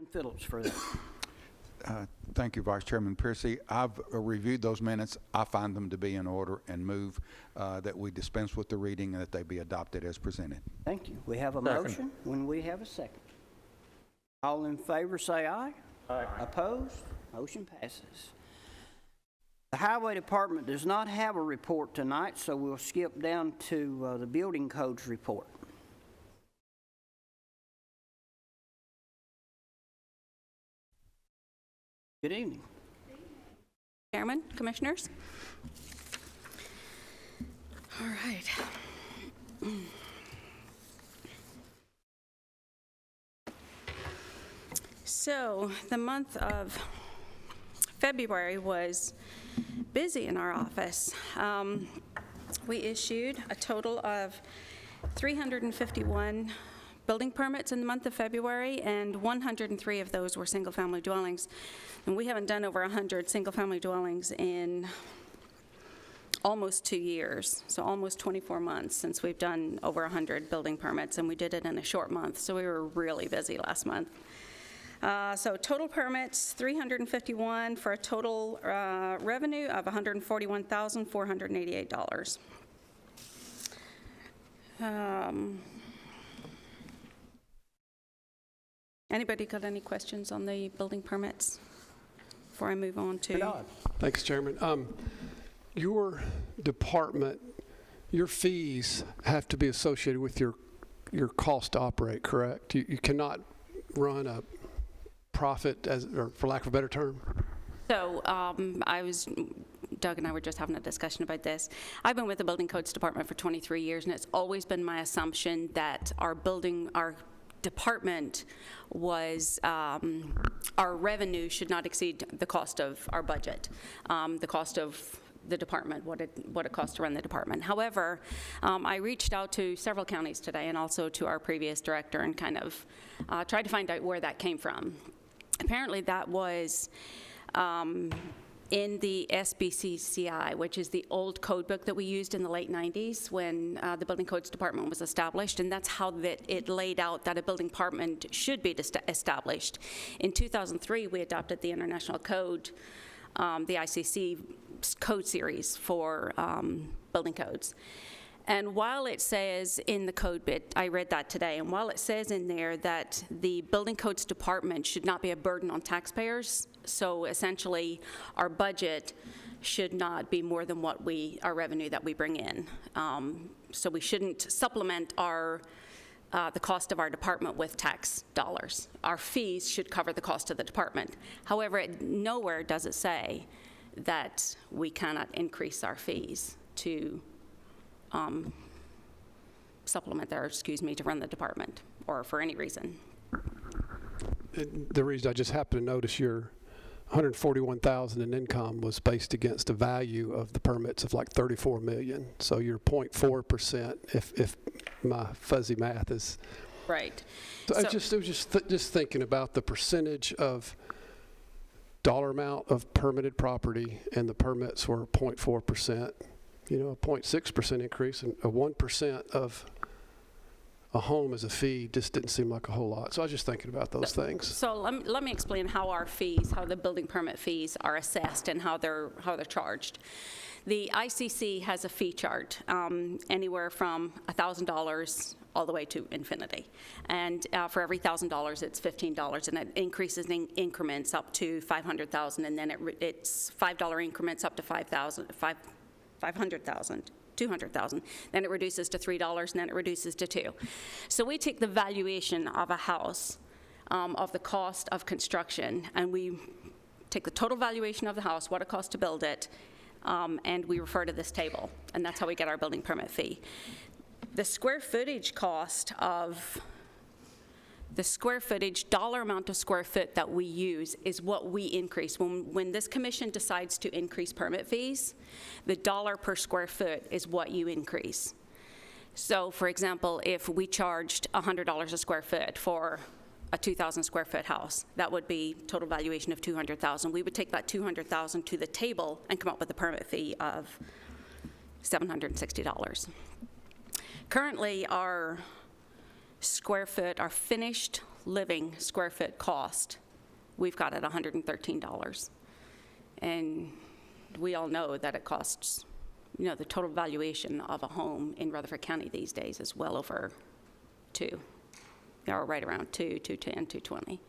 Phillips for that. Thank you, Vice Chairman Piercy. I've reviewed those minutes. I find them to be in order and move that we dispense with the reading and that they be adopted as presented. Thank you. We have a motion when we have a second. All in favor say aye. Aye. Opposed? Motion passes. The Highway Department does not have a report tonight, so we'll skip down to the Building Codes report. Good evening. Chairman, Commissioners. All right. So the month of February was busy in our office. We issued a total of 351 building permits in the month of February, and 103 of those were single-family dwellings. And we haven't done over 100 single-family dwellings in almost 2 years, so almost 24 months since we've done over 100 building permits, and we did it in a short month, so we were really busy last month. So total permits, 351 for a total revenue of $141,488. Anybody got any questions on the building permits before I move on to? Thanks, Chairman. Your department, your fees have to be associated with your cost to operate, correct? You cannot run a profit, or for lack of a better term? So Doug and I were just having a discussion about this. I've been with the Building Codes Department for 23 years, and it's always been my assumption that our department was, our revenue should not exceed the cost of our budget, the cost of the department, what it costs to run the department. However, I reached out to several counties today and also to our previous director and kind of tried to find out where that came from. Apparently that was in the SBCCI, which is the old code book that we used in the late 90s when the Building Codes Department was established, and that's how it laid out that a building department should be established. In 2003, we adopted the International Code, the ICC code series for building codes. And while it says in the code bit, I read that today, and while it says in there that the Building Codes Department should not be a burden on taxpayers, so essentially our budget should not be more than what our revenue that we bring in. So we shouldn't supplement the cost of our department with tax dollars. Our fees should cover the cost of the department. However, nowhere does it say that we cannot increase our fees to supplement to run the department, or for any reason. The reason I just happened to notice your $141,000 in income was based against a value of the permits of like $34 million. So you're 0.4%, if my fuzzy math is right. So I was just thinking about the percentage of dollar amount of permitted property, and the permits were 0.4%. You know, a 0.6% increase, and a 1% of a home as a fee just didn't seem like a whole lot. So I was just thinking about those things. So let me explain how our fees, how the building permit fees are assessed and how they're charged. The ICC has a fee chart, anywhere from $1,000 all the way to infinity. And for every $1,000, it's $15, and it increases in increments up to $500,000, and then it's $5 increments up to $500,000, $200,000. Then it reduces to $3, and then it reduces to $2. So we take the valuation of a house, of the cost of construction, and we take the total valuation of the house, what it costs to build it, and we refer to this table, and that's how we get our building permit fee. The square footage cost of the square footage, dollar amount of square foot that we use is what we increase. When this commission decides to increase permit fees, the dollar per square foot is what you increase. So for example, if we charged $100 a square foot for a 2,000 square foot house, that would be total valuation of $200,000. We would take that $200,000 to the table and come up with a permit fee of $760. Currently, our square foot, our finished living square foot cost, we've got it $113. And we all know that it costs, the total valuation of a home in Rutherford County these days is well over 2, or right around 210, 220.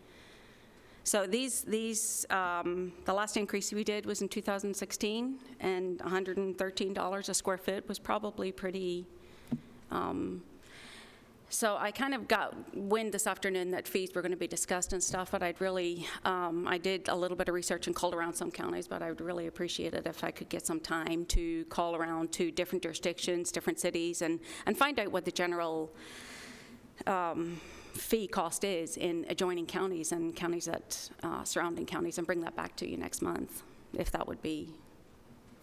So the last increase we did was in 2016, and $113 a square foot was probably pretty. So I kind of got wind this afternoon that fees were going to be discussed and stuff, but I'd really, I did a little bit of research and called around some counties, but I would really appreciate it if I could get some time to call around to different jurisdictions, different cities, and find out what the general fee cost is in adjoining counties and counties that, surrounding counties, and bring that back to you next month, if that would be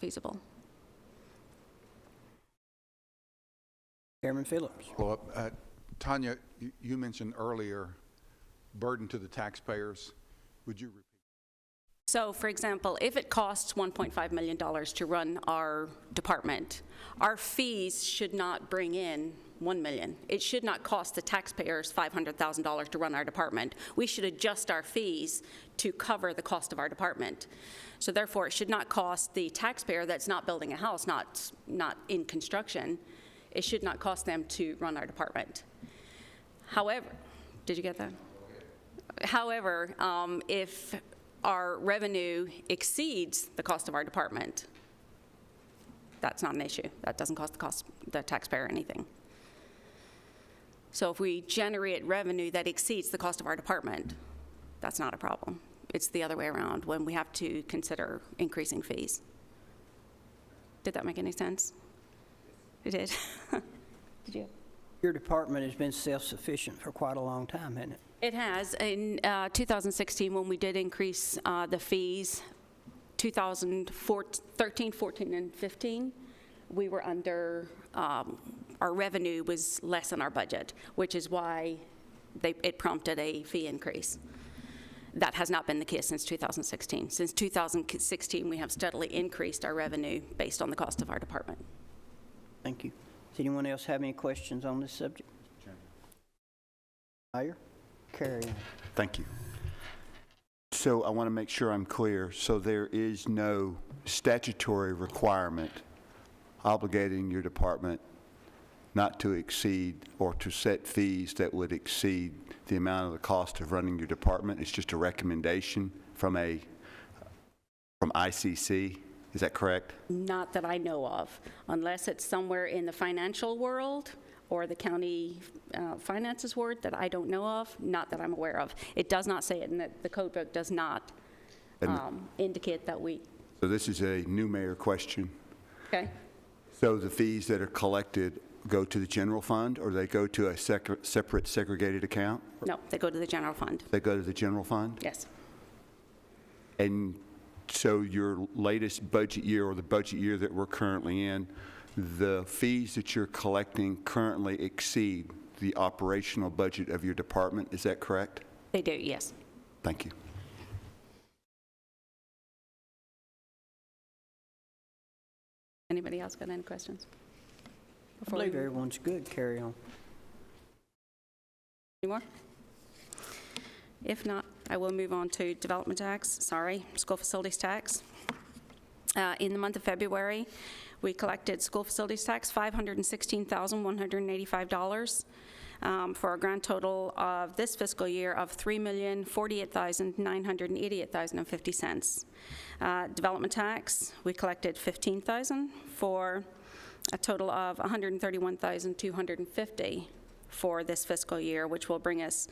feasible. Chairman Phillips. Well, Tanya, you mentioned earlier burden to the taxpayers. Would you repeat? So, for example, if it costs $1.5 million to run our department, our fees should not bring in $1 million. It should not cost the taxpayers $500,000 to run our department. We should adjust our fees to cover the cost of our department. So therefore, it should not cost the taxpayer that's not building a house, not in construction. It should not cost them to run our department. However, did you get that? However, if our revenue exceeds the cost of our department, that's not an issue. That doesn't cost the taxpayer anything. So if we generate revenue that exceeds the cost of our department, that's not a problem. It's the other way around when we have to consider increasing fees. Did that make any sense? It did. Did you? Your department has been self-sufficient for quite a long time, hasn't it? It has. In 2016, when we did increase the fees, 2013, 14, and 15, we were under, our revenue was less than our budget, which is why it prompted a fee increase. That has not been the case since 2016. Since 2016, we have steadily increased our revenue based on the cost of our department. Thank you. Does anyone else have any questions on this subject? Mayor, carry on. Thank you. So I want to make sure I'm clear. So there is no statutory requirement obligating your department not to exceed or to set fees that would exceed the amount of the cost of running your department. It's just a recommendation from ICC. Is that correct? Not that I know of, unless it's somewhere in the financial world or the county finances world that I don't know of, not that I'm aware of. It does not say it, and the code book does not indicate that we. So this is a new mayor question. Okay. So the fees that are collected go to the general fund, or they go to a separate segregated account? No, they go to the general fund. They go to the general fund? Yes. And so your latest budget year, or the budget year that we're currently in, the fees that you're collecting currently exceed the operational budget of your department. Is that correct? They do, yes. Thank you. Anybody else got any questions? I believe everyone's good. Carry on. Any more? If not, I will move on to development tax, school facilities tax. In the month of February, we collected school facilities tax, $516,185, for a grand total of this fiscal year of $3,048,988.50. Development tax, we collected $15,000 for a total of $131,250 for this fiscal year, which will bring us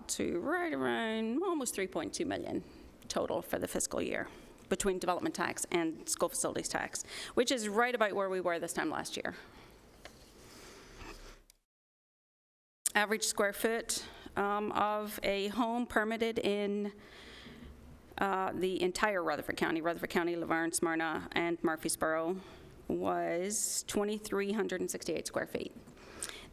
to right around almost $3.2 million total for the fiscal year between development tax and school facilities tax, which is right about where we were this time last year. Average square foot of a home permitted in the entire Rutherford County, Laverne, Smyrna, and Murfreesboro, was 2,368 square feet.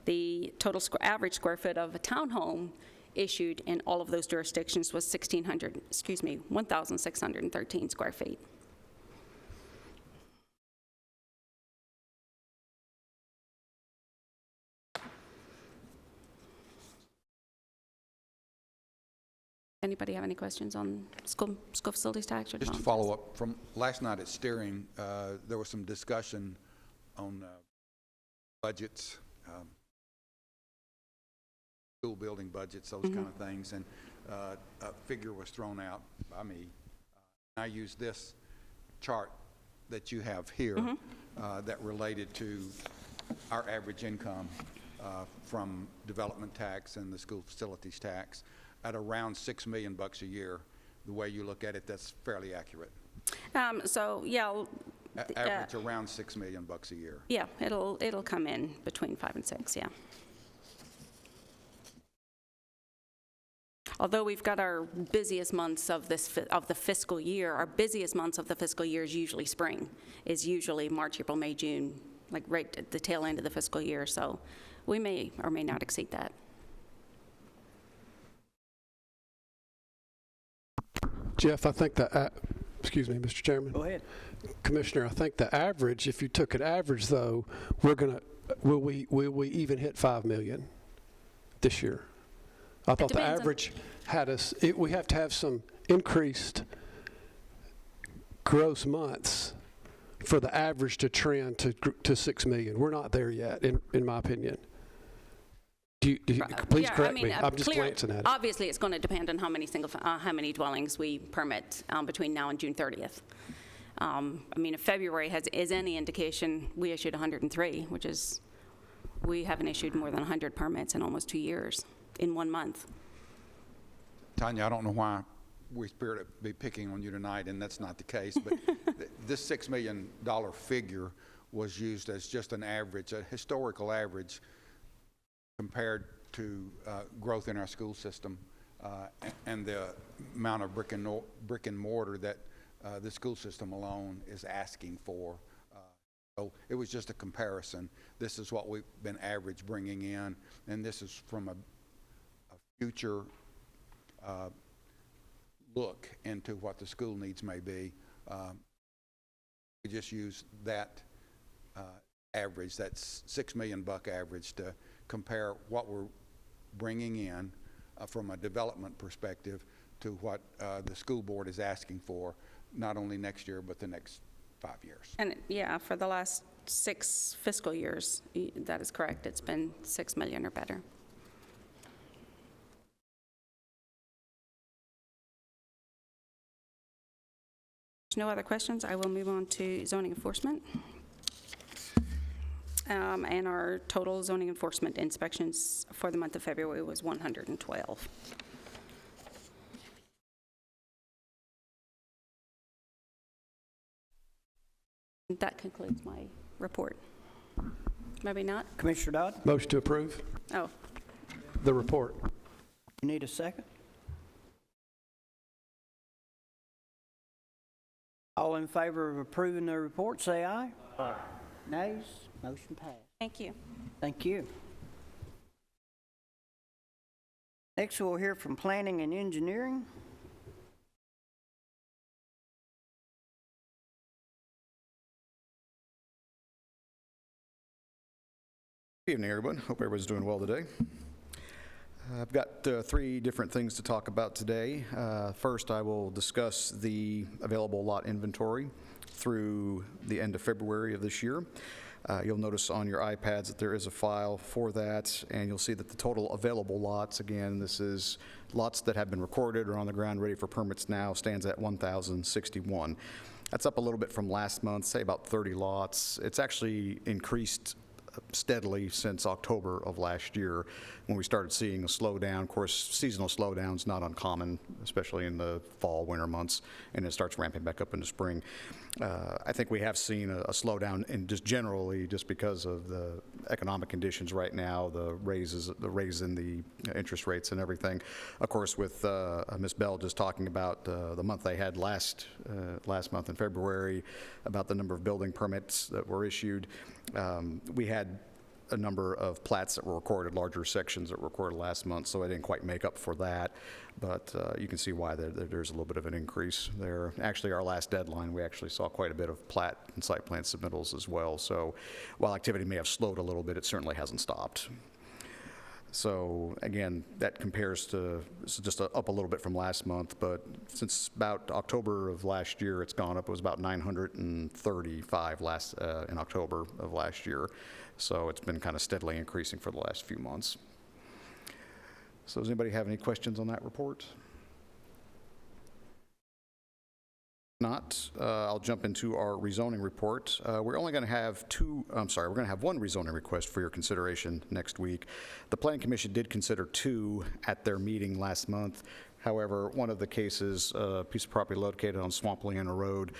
The total average square foot of a townhome issued in all of those jurisdictions was 1,613 square feet. Anybody have any questions on school facilities tax? Or Just to development follow up, from last night at steering, there was some discussion on budgets, school building budgets, those kind of things, and a figure was thrown out by me. I used this chart that you have here that related to our average income from development tax and the school facilities tax at around $6 million a year. The way you look at it, that's fairly accurate. So, yeah, Average around $6 million a year. yeah, it'll come in between 5 and 6, yeah. Although we've got our busiest months of the fiscal year, our busiest months of the fiscal year is usually spring, is usually March, April, May, June, like right at the tail end of the fiscal year. So we may or may not exceed that. Jeff, I think excuse me, Mr. Chairman. Go ahead. Commissioner, I think the average, if you took an average though, will we even hit 5 million this year? I thought the depends on- average had us, we have to have some increased gross months for the average to trend to 6 million. We're not there yet, in my opinion. Please correct me. I'm just glancing at it. Obviously, it's going to depend on how many dwellings we permit between now and June 30th. I mean, if February is any indication, we issued 103, which is, we haven't issued more than 100 permits in almost 2 years, in 1 month. Tanya, I don't know why we appear to be picking on you tonight, and that's not the case, but this $6 million figure was used as just an average, a historical average, compared to growth in our school system and the amount of brick and mortar that the school system alone is asking for. So it was just a comparison. This is what we've been average bringing in, and this is from a future look into what the school needs may be. We just use that average, that $6 million average, to compare what we're bringing in from a development perspective to what the school board is asking for, not only next year, but the next 5 years. And yeah, for the last 6 fiscal years, that is correct. It's been 6 million or better. No other questions? I will move on to zoning enforcement. And our total zoning enforcement inspections for the month of February was 112. That concludes my report. Maybe not? Commissioner Dodd, Motion to approve Oh, the report. you need a second? All in favor of approving the report, say aye. Aye. Nays? Motion passed. thank you. Thank you. Next, we'll hear from Planning and Engineering. Good evening, everyone. Hope everybody's doing well today. I've got 3 different things to talk about today. First, I will discuss the available lot inventory through the end of February of this year. You'll notice on your iPads that there is a file for that, and you'll see that the total available lots, again, this is lots that have been recorded or on the ground ready for permits now, stands at 1,061. That's up a little bit from last month, say about 30 lots. It's actually increased steadily since October of last year when we started seeing a slowdown. Of course, seasonal slowdown's not uncommon, especially in the fall, winter months, and it starts ramping back up into spring. I think we have seen a slowdown in just generally just because of the economic conditions right now, the raise in the interest rates and everything. Of course, with Ms. Bell just talking about the month they had last month in February, about the number of building permits that were issued. We had a number of plats that were recorded, larger sections that were recorded last month, so I didn't quite make up for that. But you can see why there's a little bit of an increase there. Actually, our last deadline, we actually saw quite a bit of plat and site plan submittals as well. So while activity may have slowed a little bit, it certainly hasn't stopped. So again, that compares to, it's just up a little bit from last month, but since about October of last year, it's gone up. It was about 935 in October of last year. So it's been kind of steadily increasing for the last few months. So does anybody have any questions on that report? Not, I'll jump into our rezoning report. We're only going to have we're going to have one rezoning request for your consideration next week. The Planning Commission did consider two at their meeting last month. However, one of the cases, a piece of property located on Swampleana Road,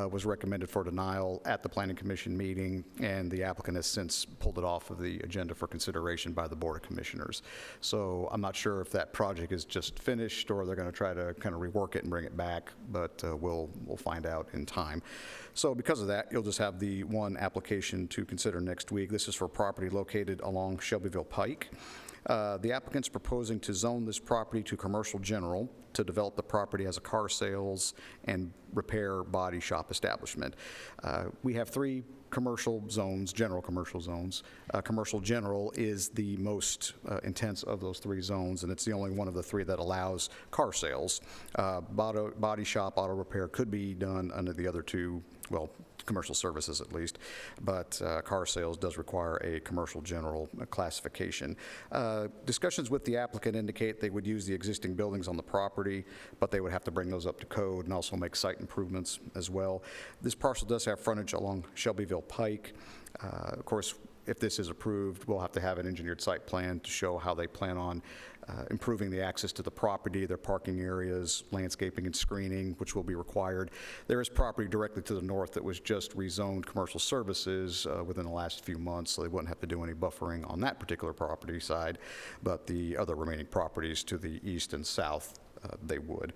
was recommended for denial at the Planning Commission meeting, and the applicant has since pulled it off of the agenda for consideration by the Board of Commissioners. So I'm not sure if that project is just finished or they're going to try to kind of rework it and bring it back, but we'll find out in time. So because of that, you'll just have the one application to consider next week. This is for property located along Shelbyville Pike. The applicant's proposing to zone this property to commercial general to develop the property as a car sales and repair body shop establishment. We have three commercial zones, general commercial zones. Commercial general is the most intense of those three zones, and it's the only one of the three that allows car sales. Body shop, auto repair could be done under the other two, well, commercial services at least, but car sales does require a commercial general classification. Discussions with the applicant indicate they would use the existing buildings on the property, but they would have to bring those up to code and also make site improvements as well. This parcel does have frontage along Shelbyville Pike. Of course, if this is approved, we'll have to have an engineered site plan to show how they plan on improving the access to the property, their parking areas, landscaping and screening, which will be required. There is property directly to the north that was just rezoned commercial services within the last few months, so they wouldn't have to do any buffering on that particular property side, but the other remaining properties to the east and south, they would.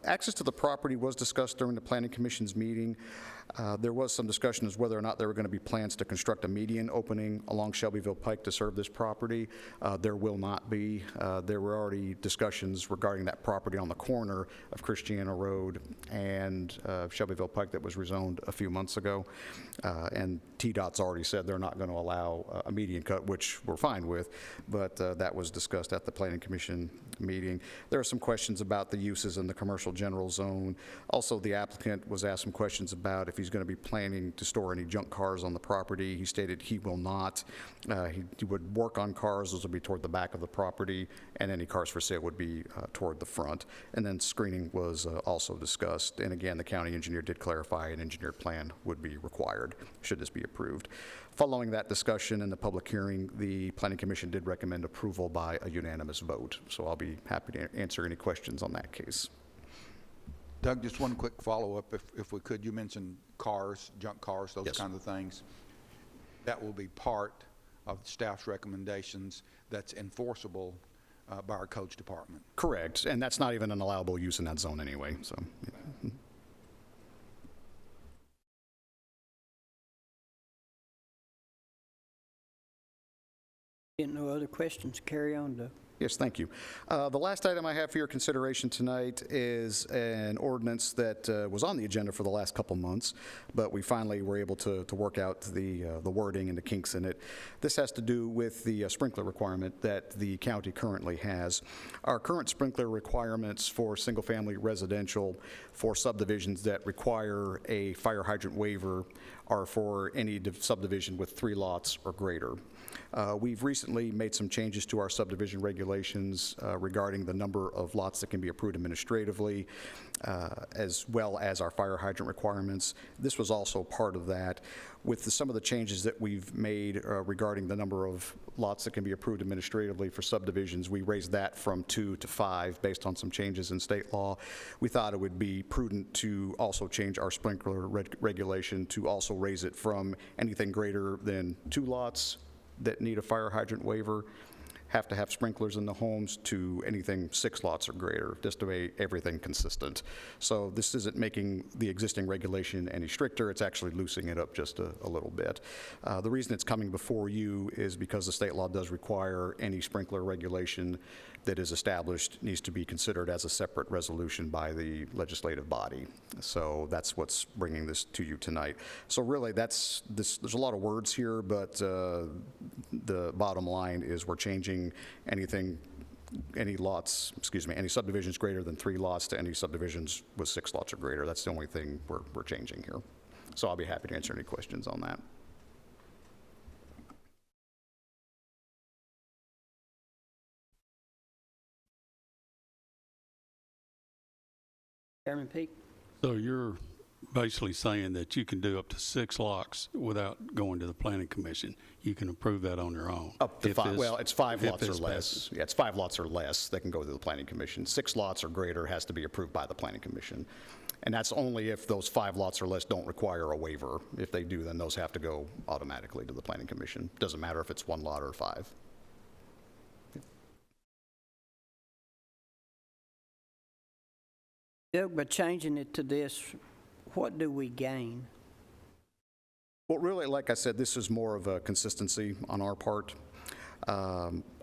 Access to the property was discussed during the Planning Commission's meeting. There was some discussion as whether or not there were going to be plans to construct a median opening along Shelbyville Pike to serve this property. There will not be. There were already discussions regarding that property on the corner of Christiana Road and Shelbyville Pike that was rezoned a few months ago. And TDOT's already said they're not going to allow a median cut, which we're fine with, but that was discussed at the Planning Commission meeting. There are some questions about the uses in the commercial general zone. Also, the applicant was asked some questions about if he's going to be planning to store any junk cars on the property. He stated he will not. He would work on cars. Those would be toward the back of the property, and any cars for sale would be toward the front. And then screening was also discussed. And again, the county engineer did clarify an engineered plan would be required should this be approved. Following that discussion and the public hearing, the Planning Commission did recommend approval by a unanimous vote. So I'll be happy to answer any questions on that case. Doug, just one quick follow-up, if we could. You mentioned cars, junk cars, those Yes. kinds of things. That will be part of staff's recommendations that's enforceable by our codes department. Correct, and that's not even an allowable use in that zone anyway, so. Yeah. No other questions? Carry on, Doug. Yes, thank you. The last item I have for your consideration tonight is an ordinance that was on the agenda for the last couple months, but we finally were able to work out the wording and the kinks in it. This has to do with the sprinkler requirement that the county currently has. Our current sprinkler requirements for single-family residential for subdivisions that require a fire hydrant waiver are for any subdivision with 3 lots or greater. We've recently made some changes to our subdivision regulations regarding the number of lots that can be approved administratively, as well as our fire hydrant requirements. This was also part of that. With some of the changes that we've made regarding the number of lots that can be approved administratively for subdivisions, we raised that from 2 to 5 based on some changes in state law. We thought it would be prudent to also change our sprinkler regulation to also raise it from anything greater than 2 lots that need a fire hydrant waiver, have to have sprinklers in the homes, to anything 6 lots or greater, just to make everything consistent. So this isn't making the existing regulation any stricter, it's actually loosening it up just a little bit. The reason it's coming before you is because the state law does require any sprinkler regulation that is established needs to be considered as a separate resolution by the legislative body. So that's what's bringing this to you tonight. So really, there's a lot of words here, but the bottom line is we're changing any subdivisions greater than 3 lots to any subdivisions with 6 lots or greater. That's the only thing we're changing here. So I'll be happy to answer any questions on that. Chairman Peake? So you're basically saying that you can do up to 6 lots without going to the planning commission. You can approve that on your own. Up to if 5, this- well, it's 5 if lots or this less. passes. Yeah, it's 5 lots or less that can go to the planning commission. 6 lots or greater has to be approved by the planning commission. And that's only if those 5 lots or less don't require a waiver. If they do, then those have to go automatically to the planning commission. Doesn't matter if it's 1 lot or 5. Doug, by changing it to this, what do we gain? Well, really, like I said, this is more of a consistency on our part.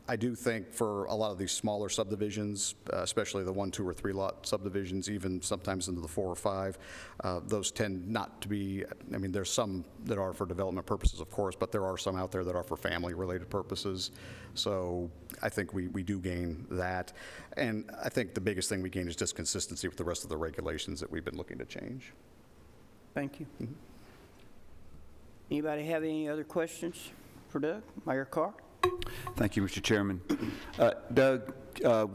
I do think for a lot of these smaller subdivisions, especially the 1, 2, or 3 lot subdivisions, even sometimes into the 4 or 5, those tend not to be, I mean, there's some that are for development purposes, of course, but there are some out there that are for family-related purposes. So I think we do gain that. And I think the biggest thing we gain is just consistency with the rest of the regulations that we've been looking to change. Thank you. Anybody have any other questions for Doug? Mayor Carr? Thank you, Mr. Chairman. Doug,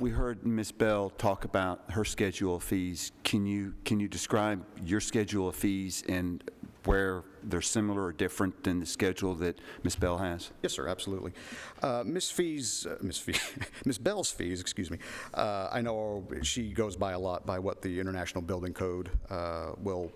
we heard Ms. Bell talk about her schedule of fees. Can you describe your schedule of fees and where they're similar or different than the schedule that Ms. Bell has? Yes, sir, absolutely. Ms. Bell's fees, excuse me, I know she goes by a lot by what the International Building Code will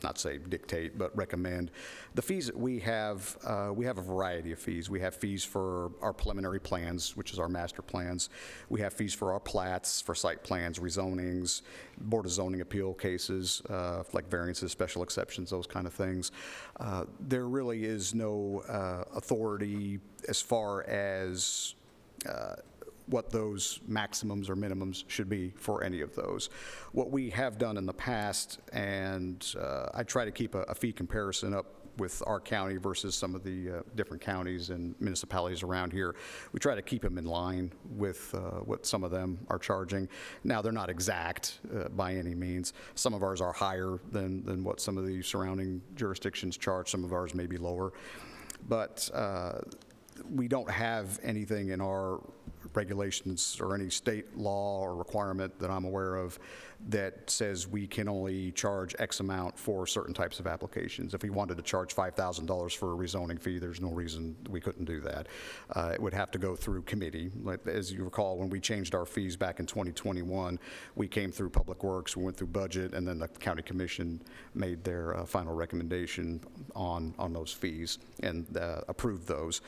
not say dictate, but recommend. The fees that we have a variety of fees. We have fees for our preliminary plans, which is our master plans. We have fees for our plats, for site plans, rezonings, Board of Zoning appeal cases, like variances, special exceptions, those kind of things. There really is no authority as far as what those maximums or minimums should be for any of those. What we have done in the past, and I try to keep a fee comparison up with our county versus some of the different counties and municipalities around here. We try to keep them in line with what some of them are charging. Now, they're not exact by any means. Some of ours are higher than what some of the surrounding jurisdictions charge. Some of ours may be lower. But we don't have anything in our regulations or any state law or requirement that I'm aware of that says we can only charge X amount for certain types of applications. If we wanted to charge $5,000 for a rezoning fee, there's no reason we couldn't do that. It would have to go through committee. As you recall, when we changed our fees back in 2021, we came through Public Works, we went through Budget, and then the County Commission made their final recommendation on those fees and approved those.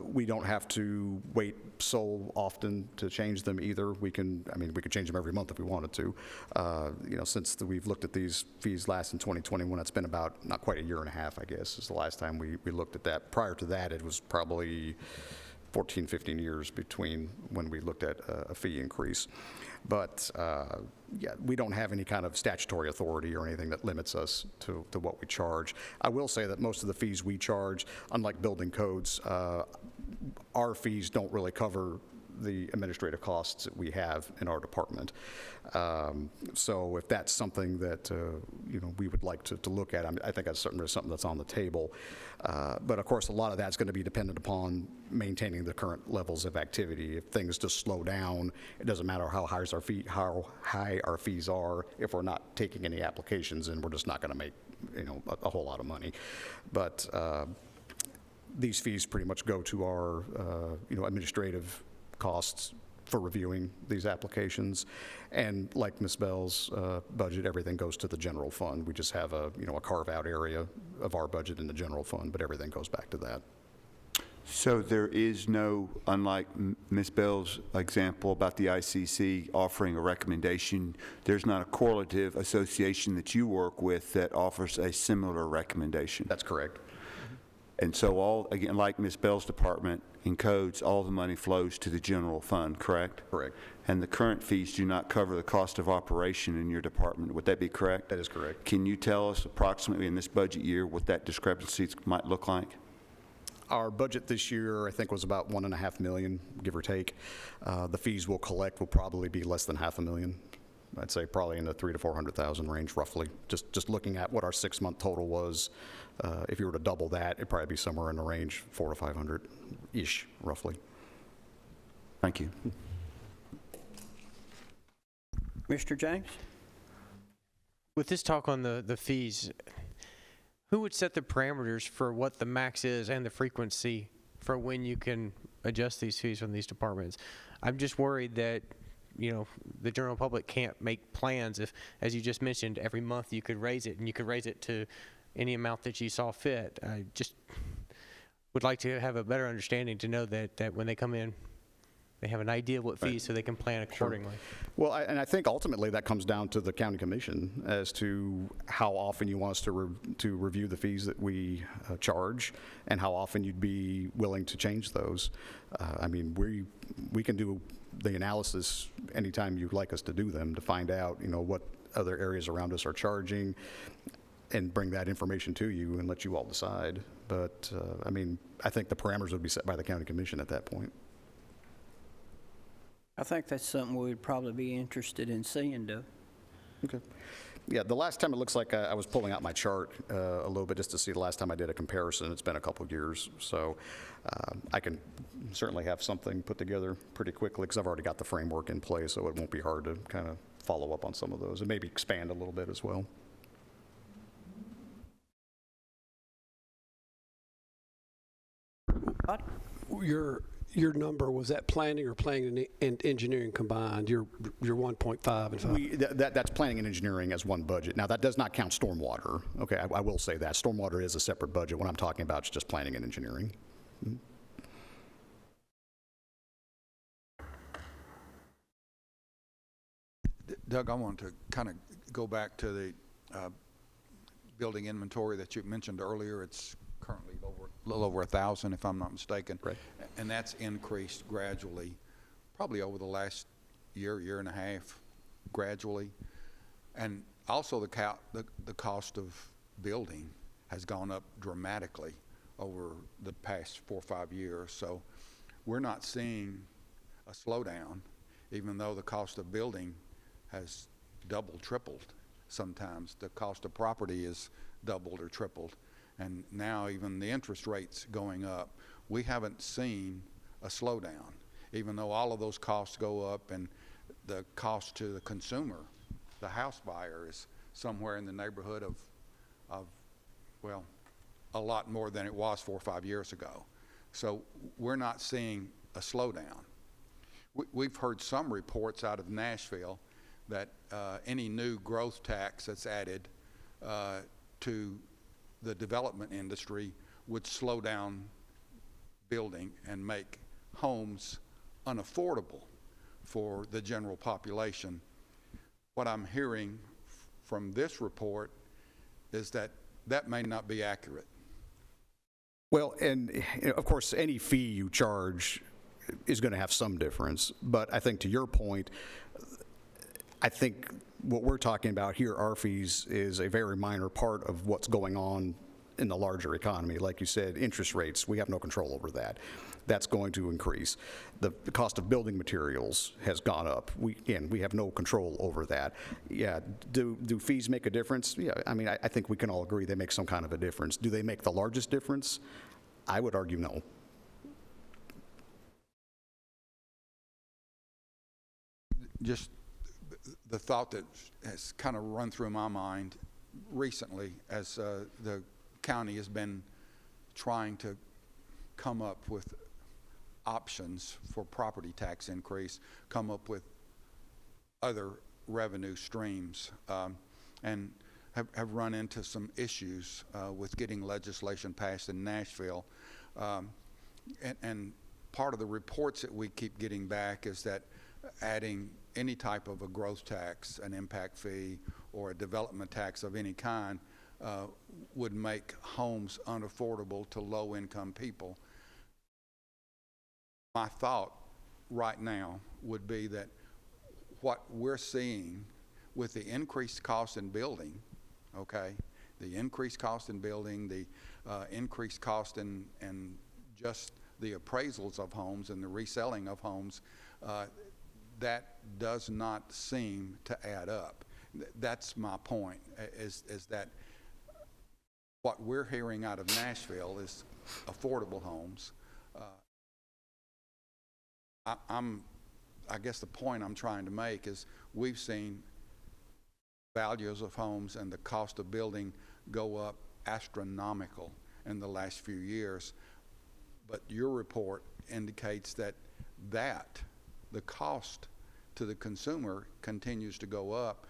We don't have to wait so often to change them either. We could change them every month if we wanted to. Since we've looked at these fees last in 2021, it's been about not quite a year and a half, I guess, is the last time we looked at that. Prior to that, it was probably 14, 15 years between when we looked at a fee increase. But we don't have any kind of statutory authority or anything that limits us to what we charge. I will say that most of the fees we charge, unlike building codes, our fees don't really cover the administrative costs that we have in our department. So if that's something that we would like to look at, I think that's certainly something that's on the table. But of course, a lot of that's going to be dependent upon maintaining the current levels of activity. If things just slow down, it doesn't matter how high our fees are. If we're not taking any applications, and we're just not going to make a whole lot of money. But these fees pretty much go to our administrative costs for reviewing these applications. And like Ms. Bell's budget, everything goes to the general fund. We just have a carve-out area of our budget in the general fund, but everything goes back to that. So there is no, unlike Ms. Bell's example about the ICC offering a recommendation, there's not a correlative association that you work with that offers a similar recommendation? That's correct. And so all, again, like Ms. Bell's department in codes, all the money flows to the general fund, correct? Correct. And the current fees do not cover the cost of operation in your department. Would that be correct? That is correct. Can you tell us approximately in this budget year what that discrepancy might look like? Our budget this year, I think, was about $1.5 million, give or take. The fees we'll collect will probably be less than $500,000. I'd say probably in the $300,000 to $400,000 range, roughly. Just looking at what our 6-month total was, if you were to double that, it'd probably be somewhere in the range $400,000 to $500,000-ish, roughly. Thank you. Mr. James? With this talk on the fees, who would set the parameters for what the max is and the frequency for when you can adjust these fees from these departments? I'm just worried that, you know, the general public can't make plans if, as you just mentioned, every month you could raise it, and you could raise it to any amount that you saw fit. I just would like to have a better understanding to know that when they come in, they have an idea of what fees so they can plan accordingly. Well, and I think ultimately that comes down to the county commission as to how often you want us to review the fees that we charge, and how often you'd be willing to change those. I mean, we can do the analysis anytime you'd like us to do them to find out, you know, what other areas around us are charging, and bring that information to you and let you all decide. But I mean, I think the parameters would be set by the county commission at that point. I think that's something we'd probably be interested in seeing, though. Okay. Yeah, the last time it looks like I was pulling out my chart a little bit just to see the last time I did a comparison. It's been a couple of years, so I can certainly have something put together pretty quickly because I've already got the framework in place, so it won't be hard to kind of follow up on some of those and maybe expand a little bit as well. Your number, was that planning or planning and engineering combined, your 1.5 and 5? That's planning and engineering as one budget. Now, that does not count stormwater. Okay, I will say that. Stormwater is a separate budget. What I'm talking about is just planning and engineering. Doug, I want to kind of go back to the building inventory that you mentioned earlier. It's currently a little over 1,000, if I'm not mistaken. Right. And that's increased gradually, probably over the last year and a half, gradually. And also the cost of building has gone up dramatically over the past 4 or 5 years. So we're not seeing a slowdown, even though the cost of building has doubled, tripled. Sometimes the cost of property is doubled or tripled. And now even the interest rates going up. We haven't seen a slowdown, even though all of those costs go up, and the cost to the consumer, the house buyer, is somewhere in the neighborhood of well, a lot more than it was 4 or 5 years ago. So we're not seeing a slowdown. We've heard some reports out of Nashville that any new growth tax that's added to the development industry would slow down building and make homes unaffordable for the general population. What I'm hearing from this report is that that may not be accurate. Well, and you know, of course, any fee you charge is going to have some difference. But I think to your point, I think what we're talking about here, our fees, is a very minor part of what's going on in the larger economy. Like you said, interest rates, we have no control over that. That's going to increase. The cost of building materials has gone up. We have no control over that. Yeah, do fees make a difference? Yeah, I mean, I think we can all agree they make some kind of a difference. Do they make the largest difference? I would argue no. Just the thought that has kind of run through my mind recently as the county has been trying to come up with options for property tax increase, come up with other revenue streams, and have run into some issues with getting legislation passed in Nashville. And part of the reports that we keep getting back is that adding any type of a growth tax, an impact fee, or a development tax of any kind would make homes unaffordable to low-income people. My thought right now would be that what we're seeing with the increased cost in building, okay, the increased cost in building, the increased cost in just the appraisals of homes and the reselling of homes, that does not seem to add up. That's my point, is that what we're hearing out of Nashville is affordable homes. I guess the point I'm trying to make is we've seen values of homes and the cost of building go up astronomical in the last few years. But your report indicates that the cost to the consumer continues to go up,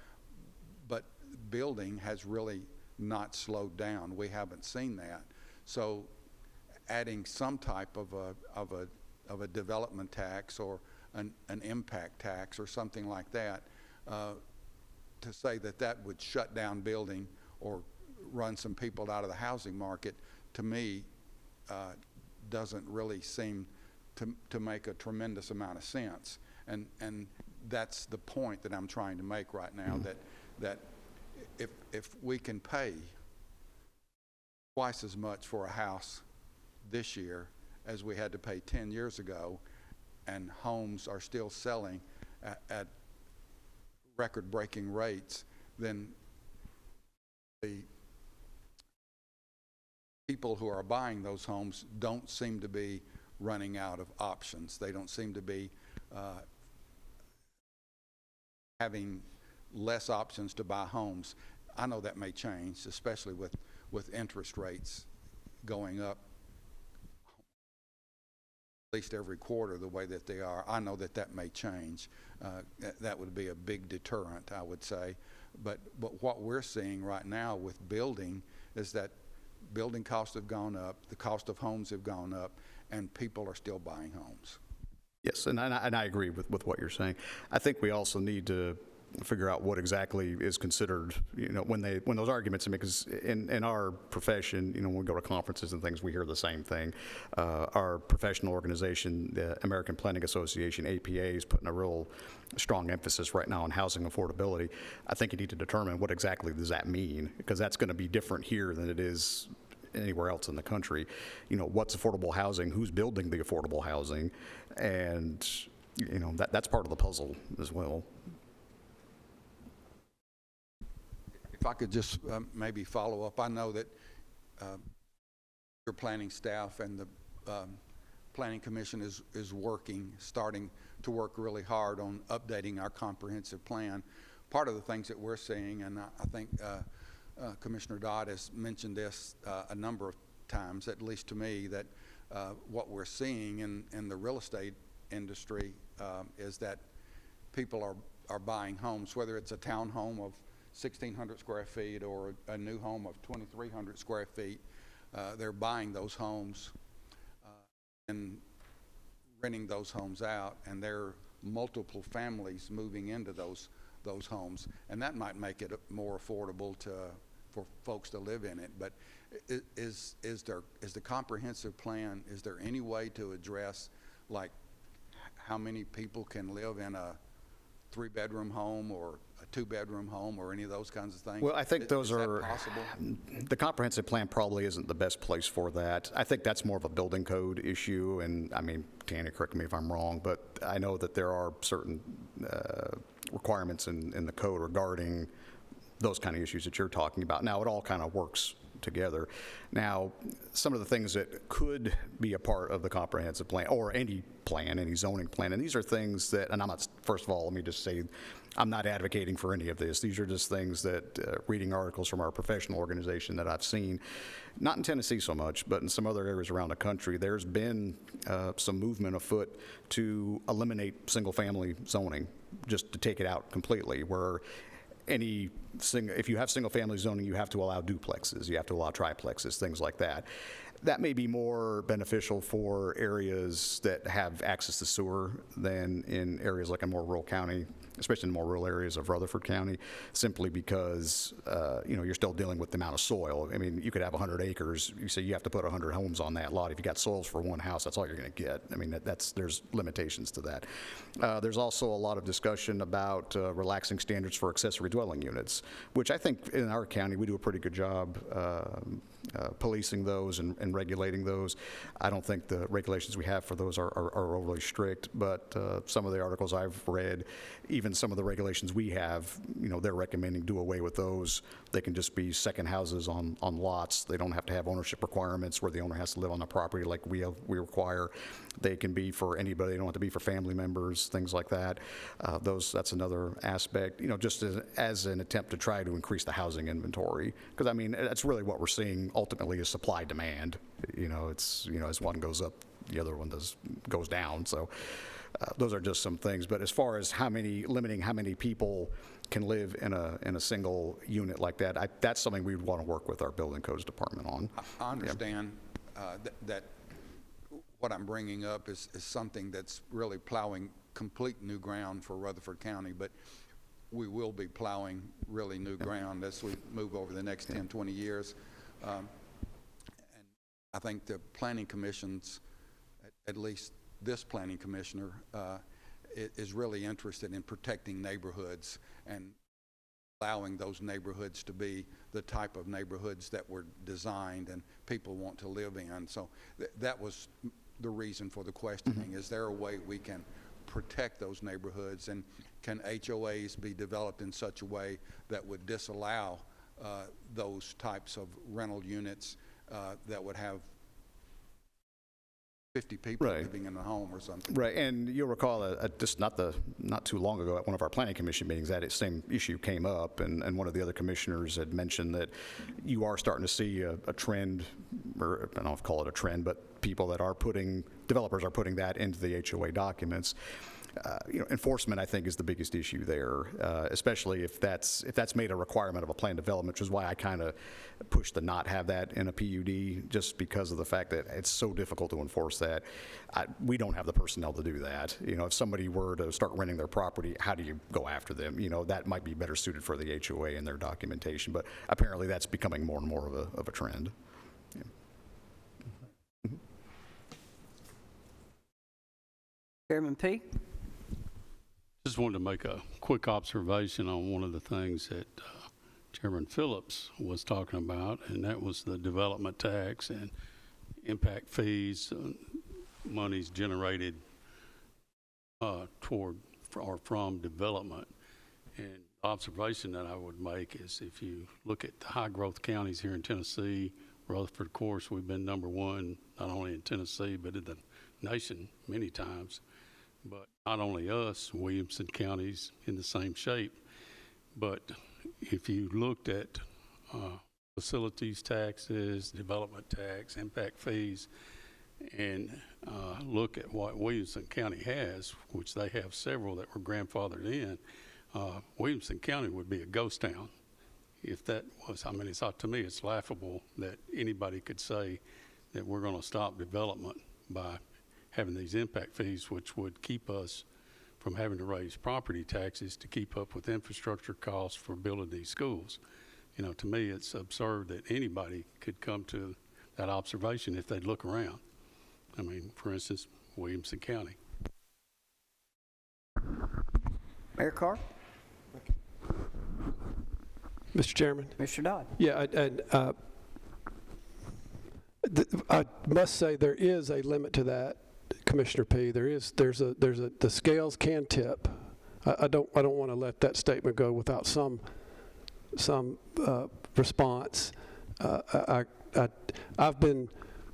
but building has really not slowed down. We haven't seen that. So adding some type of a development tax or an impact tax or something like that, to say that would shut down building or run some people out of the housing market, to me, doesn't really seem to make a tremendous amount of sense. And that's the point that I'm trying to make right now, that if we can pay twice as much for a house this year as we had to pay 10 years ago, and homes are still selling at record-breaking rates, then the people who are buying those homes don't seem to be running out of options. They don't seem to be having less options to buy homes. I know that may change, especially with interest rates going up at least every quarter the way that they are. I know that may change. That would be a big deterrent, I would say. But what we're seeing right now with building is that building costs have gone up, the cost of homes have gone up, and people are still buying homes. Yes, and I agree with what you're saying. I think we also need to figure out what exactly is considered, when those arguments are made, because in our profession, when we go to conferences and things, we hear the same thing. Our professional organization, the American Planning Association, APA, is putting a real strong emphasis right now on housing affordability. I think you need to determine what exactly does that mean, because that's going to be different here than it is anywhere else in the country. What's affordable housing, who's building the affordable housing, and that's part of the puzzle as well. If I could just maybe follow up, I know that your planning staff and the Planning Commission is starting to work really hard on updating our comprehensive plan. Part of the things that we're seeing, and I think Commissioner Dodd has mentioned this a number of times, at least to me, that what we're seeing in the real estate industry is that people are buying homes, whether it's a townhome of 1,600 square feet or a new home of 2,300 square feet. They're buying those homes and renting those homes out, and there are multiple families moving into those homes, and that might make it more affordable for folks to live in it. But is the comprehensive plan, is there any way to address, like, how many people can live in a 3-bedroom home or a 2-bedroom home or any of those kinds of things? Well, I think those is that are possible? The comprehensive plan probably isn't the best place for that. I think that's more of a building code issue, and I mean, Tanya, correct me if I'm wrong, but I know that there are certain requirements in the code regarding those kind of issues that you're talking about. Now, it all kind of works together. Now, some of the things that could be a part of the comprehensive plan, or any plan, any zoning plan, and these are things that, and I'm not, first of all, let me just say, I'm not advocating for any of this. These are just things that, reading articles from our professional organization that I've seen, not in Tennessee so much, but in some other areas around the country, there's been some movement afoot to eliminate single-family zoning, just to take it out completely, where if you have single-family zoning, you have to allow duplexes, you have to allow triplexes, things like that. that may be more beneficial for areas that have access to sewer than in areas like a more rural county, especially in more rural areas of Rutherford County, simply because, you're still dealing with the amount of soil. I mean, you could have 100 acres. You say you have to put 100 homes on that lot. If you got soils for one house, that's all you're going to get. I mean, there's limitations to that. There's also a lot of discussion about relaxing standards for accessory dwelling units, which I think in our county we do a pretty good job policing those and regulating those. I don't think the regulations we have for those are overly strict, but some of the articles I've read, even some of the regulations we have, they're recommending do away with those. They can just be second houses on lots. They don't have to have ownership requirements where the owner has to live on the property like we require. They can be for anybody. They don't have to be for family members, things like that. That's another aspect, just as an attempt to try to increase the housing inventory. Because, I mean, that's really what we're seeing ultimately is supply demand. It's, as one goes up, the other one goes down. So those are just some things. But as far as limiting how many people can live in a single unit like that, that's something we would want to work with our building codes department on. I understand that what I'm bringing up is something that's really plowing complete new ground for Rutherford County, but we will be plowing really new ground as we move over the next 10, 20 years. And I think the planning commissions, at least this planning commissioner, is really interested in protecting neighborhoods and allowing those neighborhoods to be the type of neighborhoods that were designed and people want to live in. So that was the reason for the questioning. Is there a way we can protect those neighborhoods, and can HOAs be developed in such a way that would disallow those types of rental units that would have 50 people living in a home or something? Right, and you'll recall just not too long ago at one of our planning commission meetings, that same issue came up, and one of the other commissioners had mentioned that you are starting to see a trend, or I don't know if call it a trend, but developers are putting that into the HOA documents. Enforcement, I think, is the biggest issue there, especially if that's made a requirement of a plan development, which is why I kind of push to not have that in a PUD, just because of the fact that it's so difficult to enforce that. We don't have the personnel to do that. If somebody were to start renting their property, how do you go after them? That might be better suited for the HOA and their documentation, but apparently that's becoming more and more of a trend. Yeah. Chairman P. Just wanted to make a quick observation on one of the things that Chairman Phillips was talking about, and that was the development tax and impact fees, monies generated toward or from development. And the observation that I would make is if you look at the high growth counties here in Tennessee, Rutherford, of course, we've been #1, not only in Tennessee, but in the nation many times. But not only us, Williamson County's in the same shape. But if you looked at facilities taxes, development tax, impact fees, and look at what Williamson County has, which they have several that were grandfathered in, Williamson County would be a ghost town. If that was, to me, it's laughable that anybody could say that we're going to stop development by having these impact fees, which would keep us from having to raise property taxes to keep up with infrastructure costs for building these schools. To me, it's absurd that anybody could come to that observation if they'd look around. For instance, Williamson County. Mayor Carr. Mr. Chairman? Mr. Dodd. Yeah, I must say there is a limit to that, Commissioner P. The scales can tip. I don't want to let that statement go without some response. I've been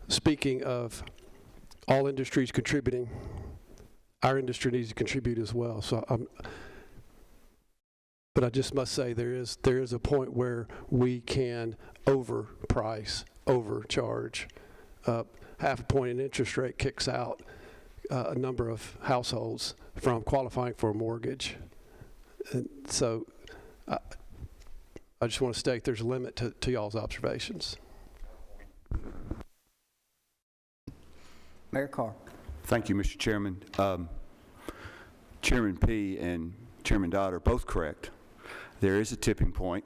speaking of all industries contributing. Our industry needs to contribute as well. But I just must say there is a point where we can overprice, overcharge. Half a point in interest rate kicks out a number of households from qualifying for a mortgage. And so I just want to state there's a limit to y'all's observations. Mayor Carr. Thank you, Mr. Chairman. Chairman P. and Chairman Dodd are both correct. There is a tipping point,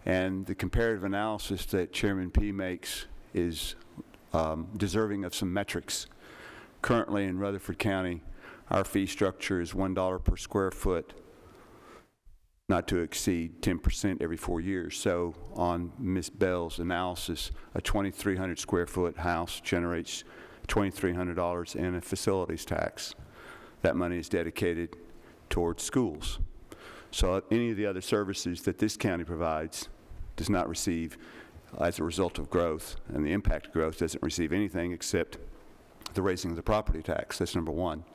and the comparative analysis that Chairman P. makes is deserving of some metrics. Currently in Rutherford County, our fee structure is $1 per square foot, not to exceed 10% every 4 years. So on Ms. Bell's analysis, a 2,300 square foot house generates $2,300 in a facilities tax. That money is dedicated towards schools. So any of the other services that this county provides does not receive as a result of growth, and the impact of growth doesn't receive anything except the raising of the property tax. That's number one.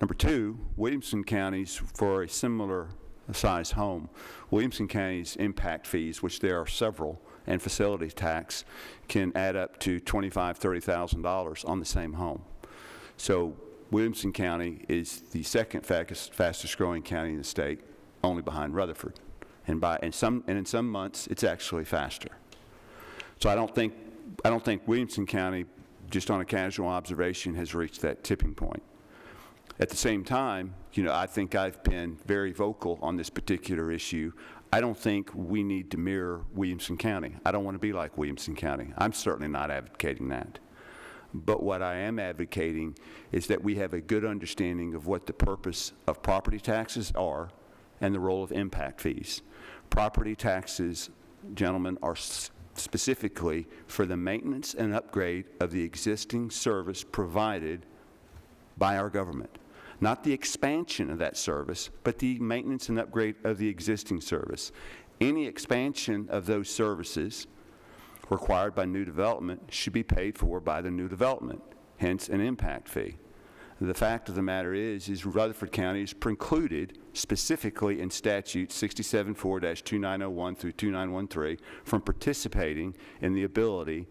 Number two, Williamson County's, for a similar size home, Williamson County's impact fees, which there are several, and facility tax can add up to $25,000, $30,000 on the same home. So Williamson County is the second fastest growing county in the state, only behind Rutherford. And in some months, it's actually faster. So I don't think Williamson County, just on a casual observation, has reached that tipping point. At the same time, I think I've been very vocal on this particular issue. I don't think we need to mirror Williamson County. I don't want to be like Williamson County. I'm certainly not advocating that. But what I am advocating is that we have a good understanding of what the purpose of property taxes are and the role of impact fees. Property taxes, gentlemen, are specifically for the maintenance and upgrade of the existing service provided by our government. Not the expansion of that service, but the maintenance and upgrade of the existing service. Any expansion of those services required by new development should be paid for by the new development, hence an impact fee. The fact of the matter is Rutherford County is precluded specifically in statute 674-2901 through 2913 from participating in the ability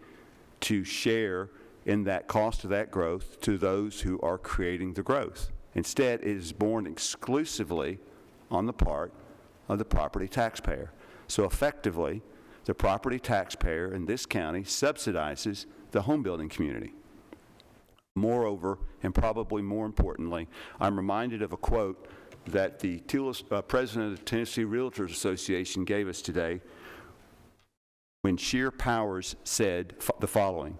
to share in that cost of that growth to those who are creating the growth. Instead, it is borne exclusively on the part of the property taxpayer. So effectively, the property taxpayer in this county subsidizes the home building community. Moreover, and probably more importantly, I'm reminded of a quote that the president of the Tennessee Realtors Association gave us today when Sheer Powers said the following: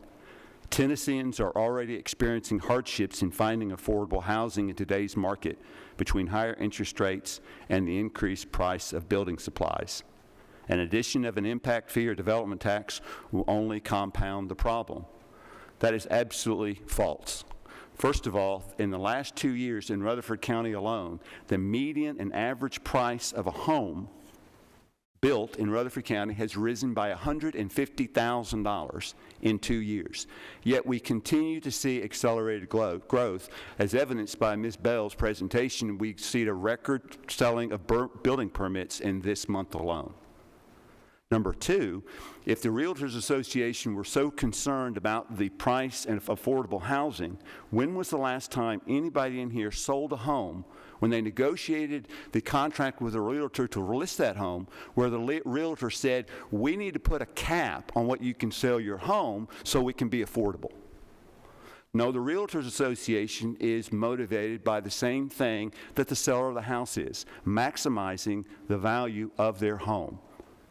Tennesseans are already experiencing hardships in finding affordable housing in today's market between higher interest rates and the increased price of building supplies. An addition of an impact fee or development tax will only compound the problem. That is absolutely false. First of all, in the last 2 years in Rutherford County alone, the median and average price of a home built in Rutherford County has risen by $150,000 in 2 years. Yet we continue to see accelerated growth, as evidenced by Ms. Bell's presentation. We see a record selling of building permits in this month alone. Number two, if the Realtors Association were so concerned about the price of affordable housing, when was the last time anybody in here sold a home when they negotiated the contract with a realtor to list that home, where the realtor said, we need to put a cap on what you can sell your home so it can be affordable? No, the Realtors Association is motivated by the same thing that the seller of the house is, maximizing the value of their home.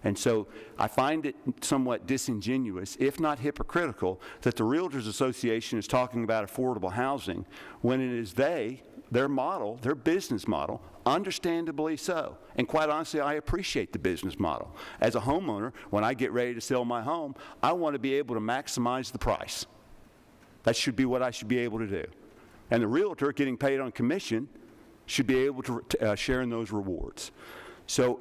And so I find it somewhat disingenuous, if not hypocritical, that the Realtors Association is talking about affordable housing when it is their model, their business model, understandably so. And quite honestly, I appreciate the business model. As a homeowner, when I get ready to sell my home, I want to be able to maximize the price. That should be what I should be able to do. And the realtor, getting paid on commission, should be able to share in those rewards. So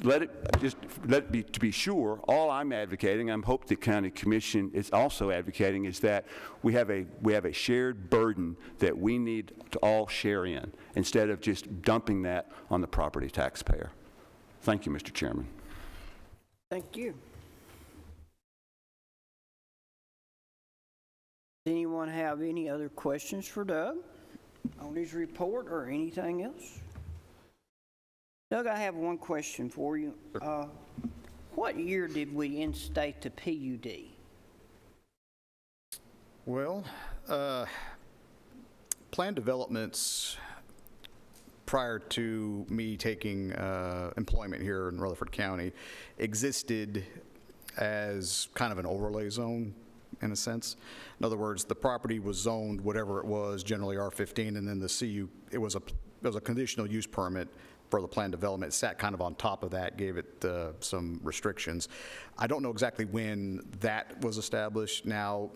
to be sure, all I'm advocating, I hope the county commission is also advocating, is that we have a shared burden that we need to all share in, instead of just dumping that on the property taxpayer. Thank you, Mr. Chairman. Thank you. Does anyone have any other questions for Doug on his report or anything else? Doug, I have one question for you. What year did we instate the PUD? Well, Plan developments prior to me taking employment here in Rutherford County existed as kind of an overlay zone in a sense. In other words, the property was zoned whatever it was, generally R15, and then the CU, it was a conditional use permit for the plan development. It sat kind of on top of that, gave it some restrictions. I don't know exactly when that was established. Now,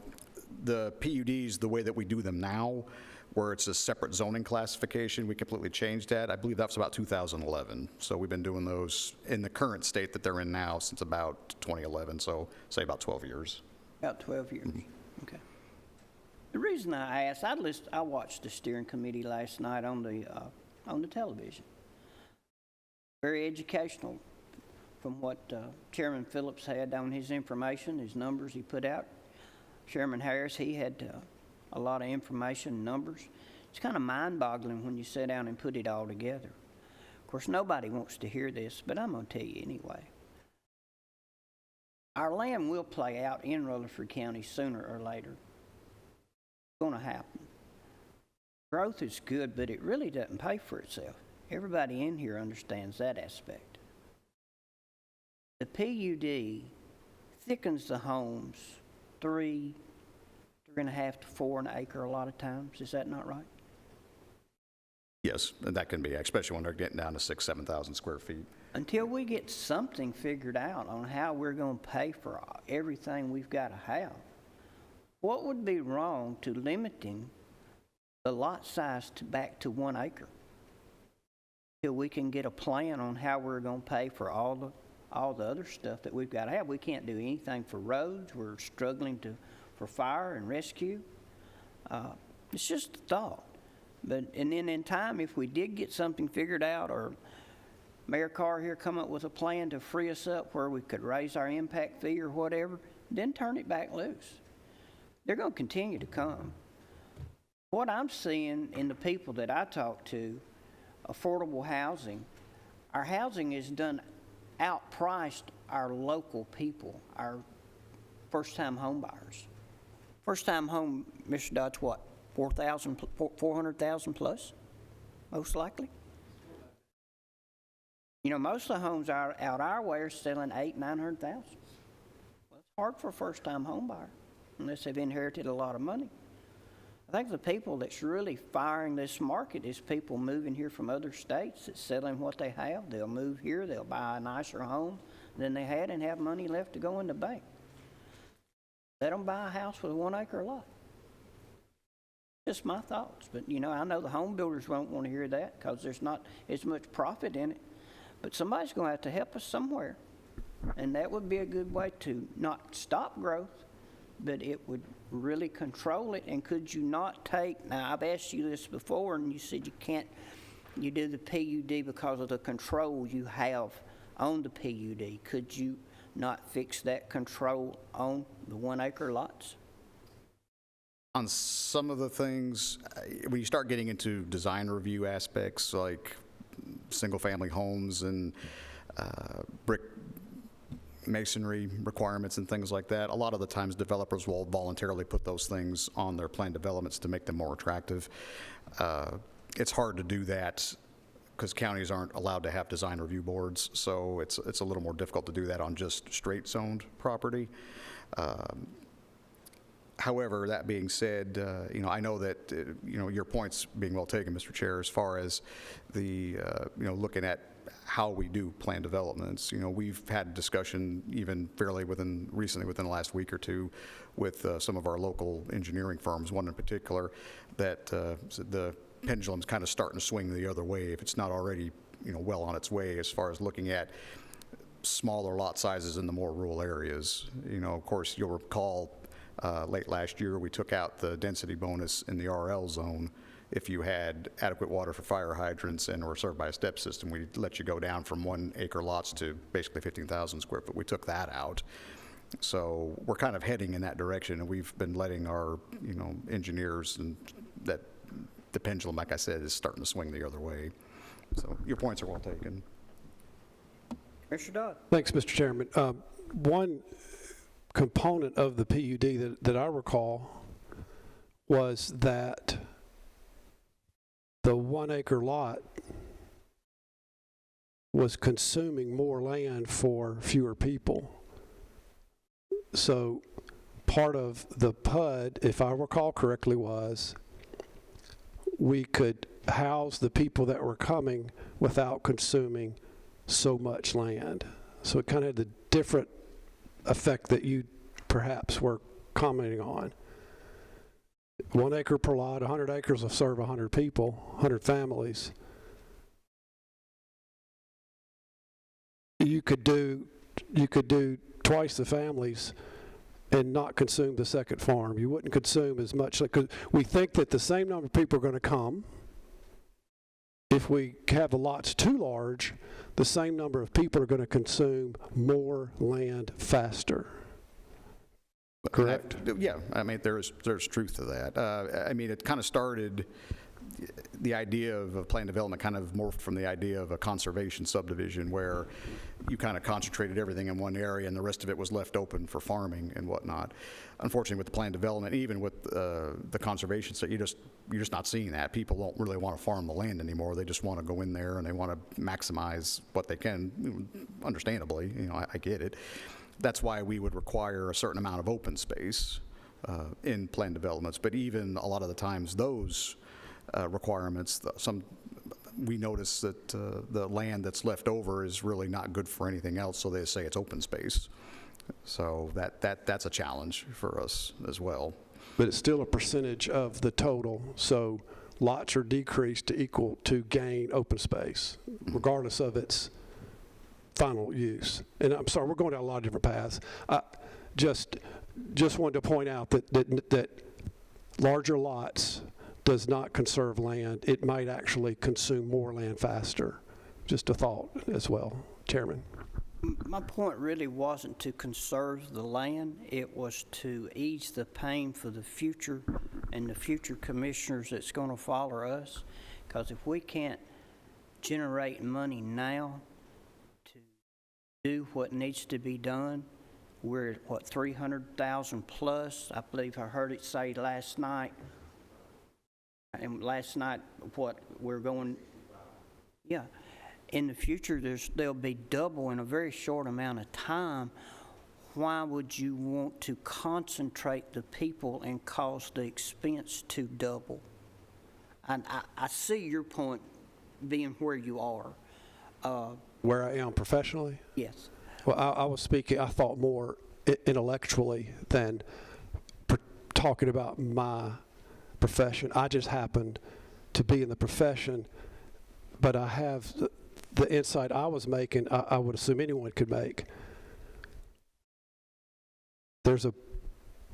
the PUDs, the way that we do them now, where it's a separate zoning classification, we completely changed that. I believe that was about 2011. So we've been doing those in the current state that they're in now since about 2011, so say about 12 years. About 12 years. Okay. The reason I asked, I watched the steering committee last night on the television. Very educational from what Chairman Phillips had on his information, his numbers he put out. Chairman Harris, he had a lot of information and numbers. It's kind of mind-boggling when you sit down and put it all together. Of course, nobody wants to hear this, but I'm going to tell you anyway. Our land will play out in Rutherford County sooner or later. It's going to happen. Growth is good, but it really doesn't pay for itself. Everybody in here understands that aspect. The PUD thickens the homes 3.5 to 4 an acre a lot of times. Is that not right? Yes, and that can be, especially when they're getting down to 6,000, 7,000 square feet. Until we get something figured out on how we're going to pay for everything we've got to have, what would be wrong to limiting the lot size back to 1 acre? Till we can get a plan on how we're going to pay for all the other stuff that we've got to have. We can't do anything for roads. We're struggling for fire and rescue. It's just a thought. And then in time, if we did get something figured out, or Mayor Carr here come up with a plan to free us up where we could raise our impact fee or whatever, then turn it back loose. They're going to continue to come. What I'm seeing in the people that I talk to, affordable housing, our housing is done outpriced our local people, our first-time home buyers. First-time home, Mr. Dodge, what, 400,000 plus, most likely? You know, most of the homes out our way are selling 800,000, 900,000. Well, it's hard for a first-time home buyer unless they've inherited a lot of money. I think the people that's really firing this market is people moving here from other states that's selling what they have. They'll move here, they'll buy a nicer home than they had and have money left to go in the bank. Let them buy a house with a 1 acre lot. Just my thoughts. But, you know, I know the home builders won't want to hear that because there's not as much profit in it. But somebody's going to have to help us somewhere. And that would be a good way to not stop growth, but it would really control it. And could you not take, now I've asked you this before and you said you can't, you do the PUD because of the control you have on the PUD. Could you not fix that control on the 1 acre lots? On some of the things, when you start getting into design review aspects like single-family homes and brick masonry requirements and things like that, a lot of the times developers will voluntarily put those things on their plan developments to make them more attractive. It's hard to do that because counties aren't allowed to have design review boards, so it's a little more difficult to do that on just straight zoned property. However, that being said, you know, I know that, you know, your point's being well taken, Mr. Chair, as far as the, you know, looking at how we do plan developments. You know, we've had discussion even fairly recently within the last week or two with some of our local engineering firms, one in particular, that the pendulum's kind of starting to swing the other way, if it's not already, you know, well on its way, as far as looking at smaller lot sizes in the more rural areas. You know, of course, you'll recall late last year, we took out the density bonus in the RL zone. If you had adequate water for fire hydrants and were served by a step system, we let you go down from 1 acre lots to basically 15,000 square foot. We took that out. So we're kind of heading in that direction, and we've been letting our, you know, engineers, and that the pendulum, like I said, is starting to swing the other way. So your points are well taken. Mr. Dodd. Thanks, Mr. Chairman. One component of the PUD that I recall was that the 1 acre lot was consuming more land for fewer people. So part of the PUD, if I recall correctly, was we could house the people that were coming without consuming so much land. So it kind of had the different effect that you perhaps were commenting on. 1 acre per lot, 100 acres will serve 100 people, 100 families. You could do twice the families and not consume the second farm. You wouldn't consume as much, because we think that the same number of people are going to come. If we have the lots too large, the same number of people are going to consume more land faster. Correct? Yeah, I mean, there's truth to that. I mean, it kind of started, the idea of planned development kind of morphed from the idea of a conservation subdivision, where you kind of concentrated everything in one area and the rest of it was left open for farming and whatnot. Unfortunately, with the planned development, even with the conservation, so you're just not seeing that. People don't really want to farm the land anymore. They just want to go in there and they want to maximize what they can. Understandably, I get it. That's why we would require a certain amount of open space in planned developments. But even a lot of the times, those requirements, we notice that the land that's left over is really not good for anything else, so they say it's open space. So that's a challenge for us as well. But it's still a percentage of the total, so lots are decreased to equal to gain open space, regardless of its final use. And I'm sorry, we're going down a lot of different paths. Just wanted to point out that larger lots does not conserve land. It might actually consume more land faster. Just a thought as well, Chairman. My point really wasn't to conserve the land. It was to ease the pain for the future and the future commissioners that's going to follow us. Because if we can't generate money now to do what needs to be done, we're at, what, 300,000 plus? I believe I heard it say last night. And last night, what we're going, yeah. In the future, there'll be double in a very short amount of time. Why would you want to concentrate the people and cause the expense to double? And I see your point being where you are. Where I am professionally? Yes. Well, I was speaking, I thought more intellectually than talking about my profession. I just happened to be in the profession, but I have the insight I was making, I would assume anyone could make. There's a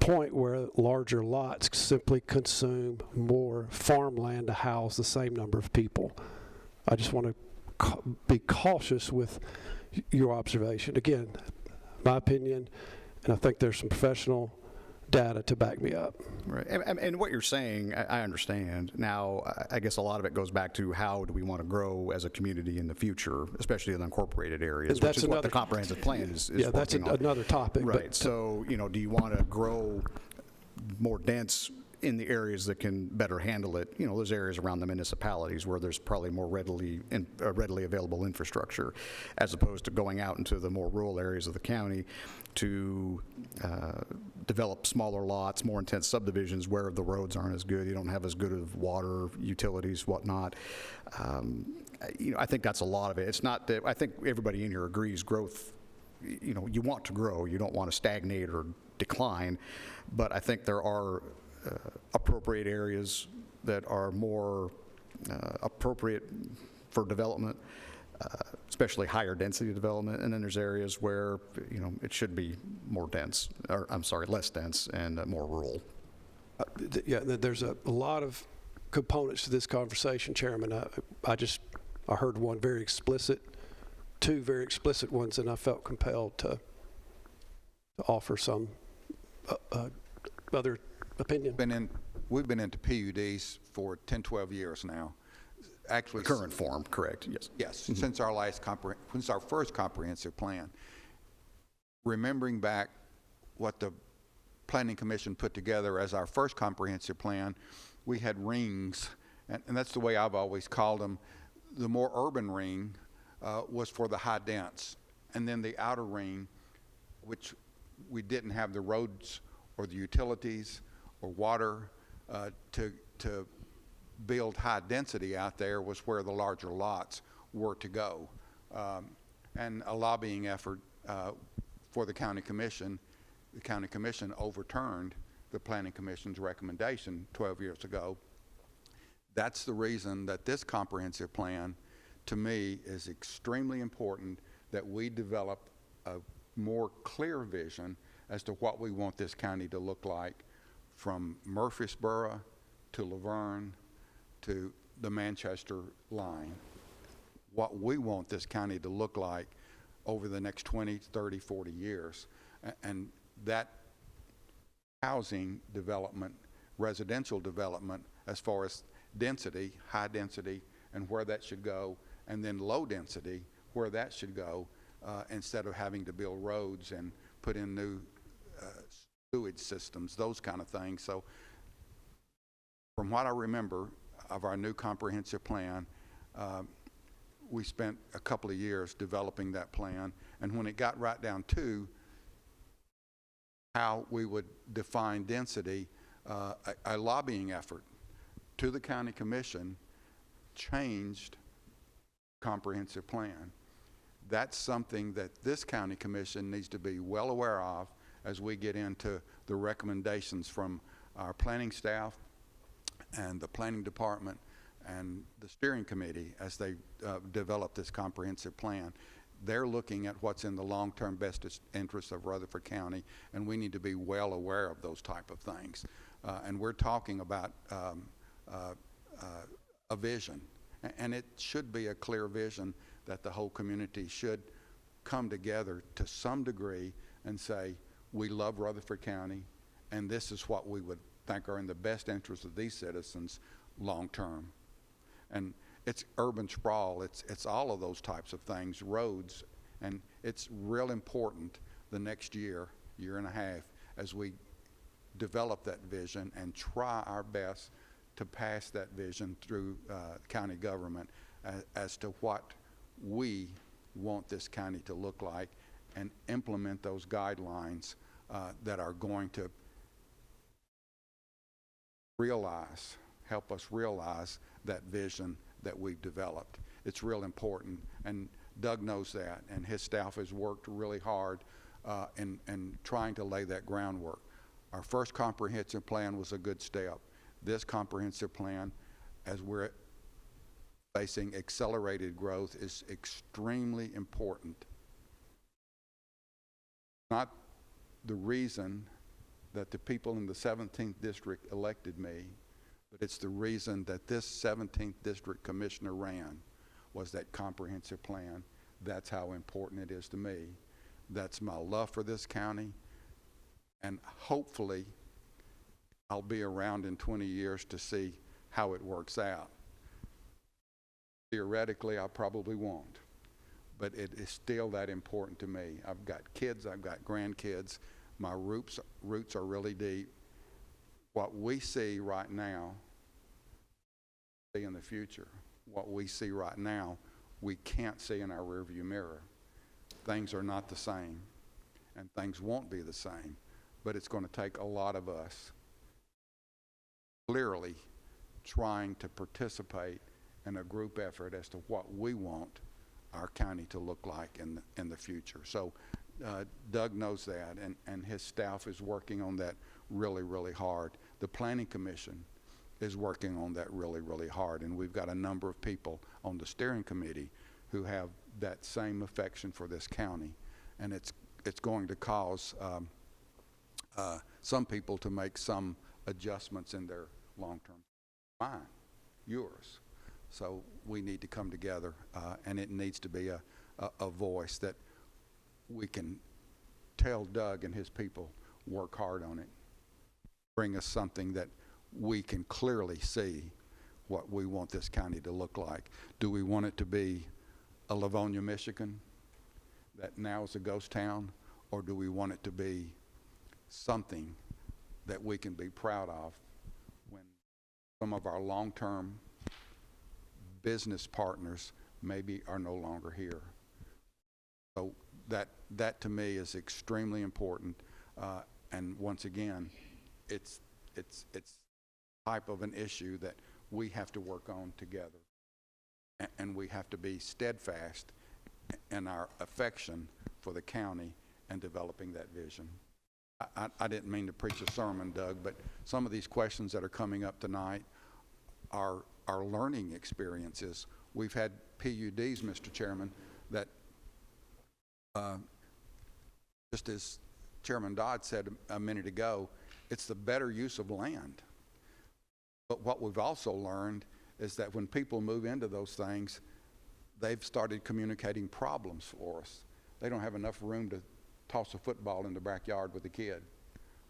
point where larger lots simply consume more farmland to house the same number of people. I just want to be cautious with your observation. Again, my opinion, and I think there's some professional data to back me up. Right, and what you're saying, I understand. Now, I guess a lot of it goes back to how do we want to grow as a community in the future, especially in unincorporated areas, which is what the comprehensive plan is yeah, that's another topic. Right, so, do you want to grow more dense in the areas that can better handle it? Those areas around the municipalities where there's probably more readily available infrastructure, as opposed to going out into the more rural areas of the county to develop smaller lots, more intense subdivisions where the roads aren't as good, you don't have as good of water, utilities, whatnot. I think that's a lot of it. It's not that, I think everybody in here agrees growth, you want to grow, you don't want to stagnate or decline, but I think there are appropriate areas that are more appropriate for development, especially higher density development, and then there's areas where it should be more dense, or I'm sorry, less dense and more rural. Yeah, there's a lot of components to this conversation, Chairman. I heard two very explicit ones, and I felt compelled to offer some other opinion. We've been into PUDs for 10, 12 years now. Actually, current form, correct? Yes. Yes, since our first comprehensive plan. Remembering back what the Planning Commission put together as our first comprehensive plan, we had rings, and that's the way I've always called them. The more urban ring was for the high dense, and then the outer ring, which we didn't have the roads or the utilities or water to build high density out there, was where the larger lots were to go. And a lobbying effort for the county commission overturned the Planning Commission's recommendation 12 years ago. That's the reason that this comprehensive plan, to me, is extremely important, that we develop a more clear vision as to what we want this county to look like, from Murfreesboro to Laverne to the Manchester line. What we want this county to look like over the next 20, 30, 40 years. And that housing development, residential development, as far as density, high density, and where that should go, and then low density, where that should go, instead of having to build roads and put in new sewage systems, those kind of things. So from what I remember of our new comprehensive plan, we spent a couple of years developing that plan, and when it got right down to how we would define density, a lobbying effort to the county commission changed comprehensive plan. That's something that this county commission needs to be well aware of as we get into the recommendations from our planning staff and the planning department and the steering committee as they develop this comprehensive plan. They're looking at what's in the long-term best interest of Rutherford County, and we need to be well aware of those type of things. And we're talking about a vision, and it should be a clear vision that the whole community should come together to some degree and say, we love Rutherford County, and this is what we would think are in the best interest of these citizens long-term. And it's urban sprawl, it's all of those types of things, roads, and it's real important the next year, year and a half, as we develop that vision and try our best to pass that vision through county government as to what we want this county to look like, and implement those guidelines that are going to help us realize that vision that we've developed. It's real important, and Doug knows that, and his staff has worked really hard in trying to lay that groundwork. Our first comprehensive plan was a good step. This comprehensive plan, as we're facing accelerated growth, is extremely important. Not the reason that the people in the 17th district elected me, but it's the reason that this 17th district commissioner ran, was that comprehensive plan. That's how important it is to me. That's my love for this county, and hopefully I'll be around in 20 years to see how it works out. Theoretically, I probably won't, but it is still that important to me. I've got kids, I've got grandkids. My roots are really deep. What we see right now, see in the future. What we see right now, we can't see in our rearview mirror. Things are not the same, and things won't be the same, but it's going to take a lot of us clearly trying to participate in a group effort as to what we want our county to look like in the future. So Doug knows that, and his staff is working on that really, really hard. The Planning Commission is working on that really, really hard, and we've got a number of people on the steering committee who have that same affection for this county, and it's going to cause some people to make some adjustments in their long-term. Mine, yours. So we need to come together, and it needs to be a voice that we can tell Doug and his people, work hard on it. Bring us something that we can clearly see what we want this county to look like. Do we want it to be a Livonia, Michigan that now is a ghost town, or do we want it to be something that we can be proud of when some of our long-term business partners maybe are no longer here. So that to me is extremely important. And once again, it's type of an issue that we have to work on together. And we have to be steadfast in our affection for the county and developing that vision. I didn't mean to preach a sermon, Doug, but some of these questions that are coming up tonight are learning experiences. We've had PUDs, Mr. Chairman, that just as Chairman Dodd said a minute ago, it's the better use of land. But what we've also learned is that when people move into those things, they've started communicating problems for us. They don't have enough room to toss a football in the backyard with a kid.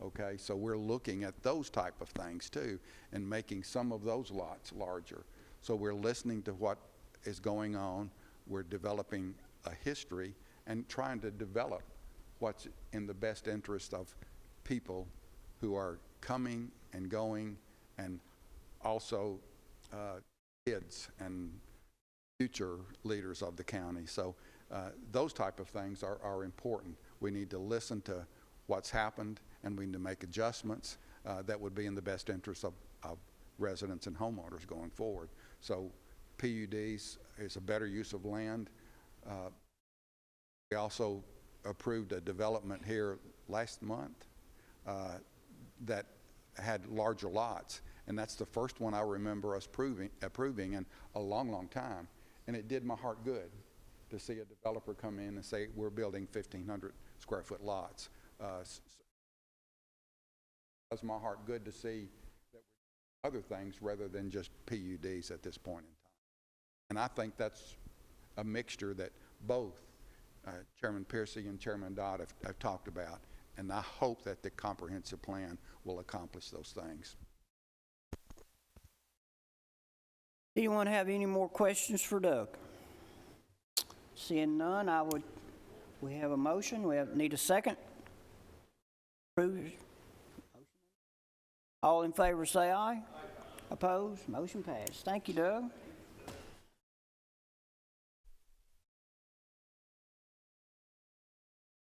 Okay, so we're looking at those type of things too and making some of those lots larger. So we're listening to what is going on. We're developing a history and trying to develop what's in the best interest of people who are coming and going, and also kids and future leaders of the county. So those type of things are important. We need to listen to what's happened, and we need to make adjustments that would be in the best interest of residents and homeowners going forward. So PUDs is a better use of land. We also approved a development here last month that had larger lots, and that's the first one I remember us approving in a long, long time. And it did my heart good to see a developer come in and say, we're building 1,500 square foot lots. It does my heart good to see that we're doing other things rather than just PUDs at this point in time. And I think that's a mixture that both Chairman Piercy and Chairman Dodd have talked about, and I hope that the comprehensive plan will accomplish those things. Anyone have any more questions for Doug? Seeing none, we have a motion. Need a second. Approve. All in favor say aye. Aye. Opposed? Motion passed. Thank you, Doug.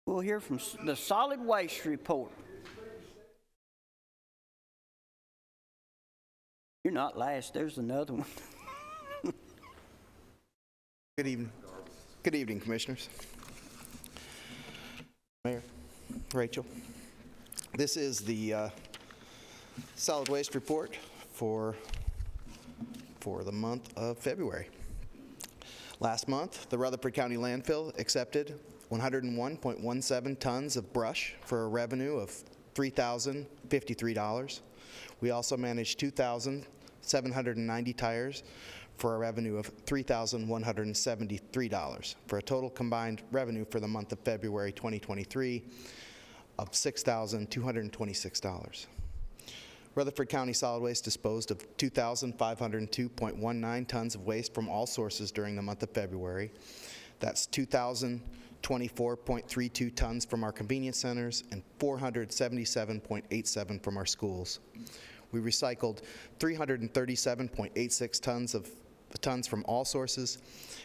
We'll hear from the solid waste report. You're not last. There's another one. Good evening. Good evening, Commissioners. Mayor, Rachel. This is the solid waste report for the month of February. Last month, the Rutherford County landfill accepted 101.17 tons of brush for a revenue of $3,053. We also managed 2,790 tires for a revenue of $3,173, for a total combined revenue for the month of February 2023 of $6,226. Rutherford County Solid Waste disposed of 2,502.19 tons of waste from all sources during the month of February. That's 2,024.32 tons from our convenience centers and 477.87 from our schools. We recycled 337.86 tons from all sources,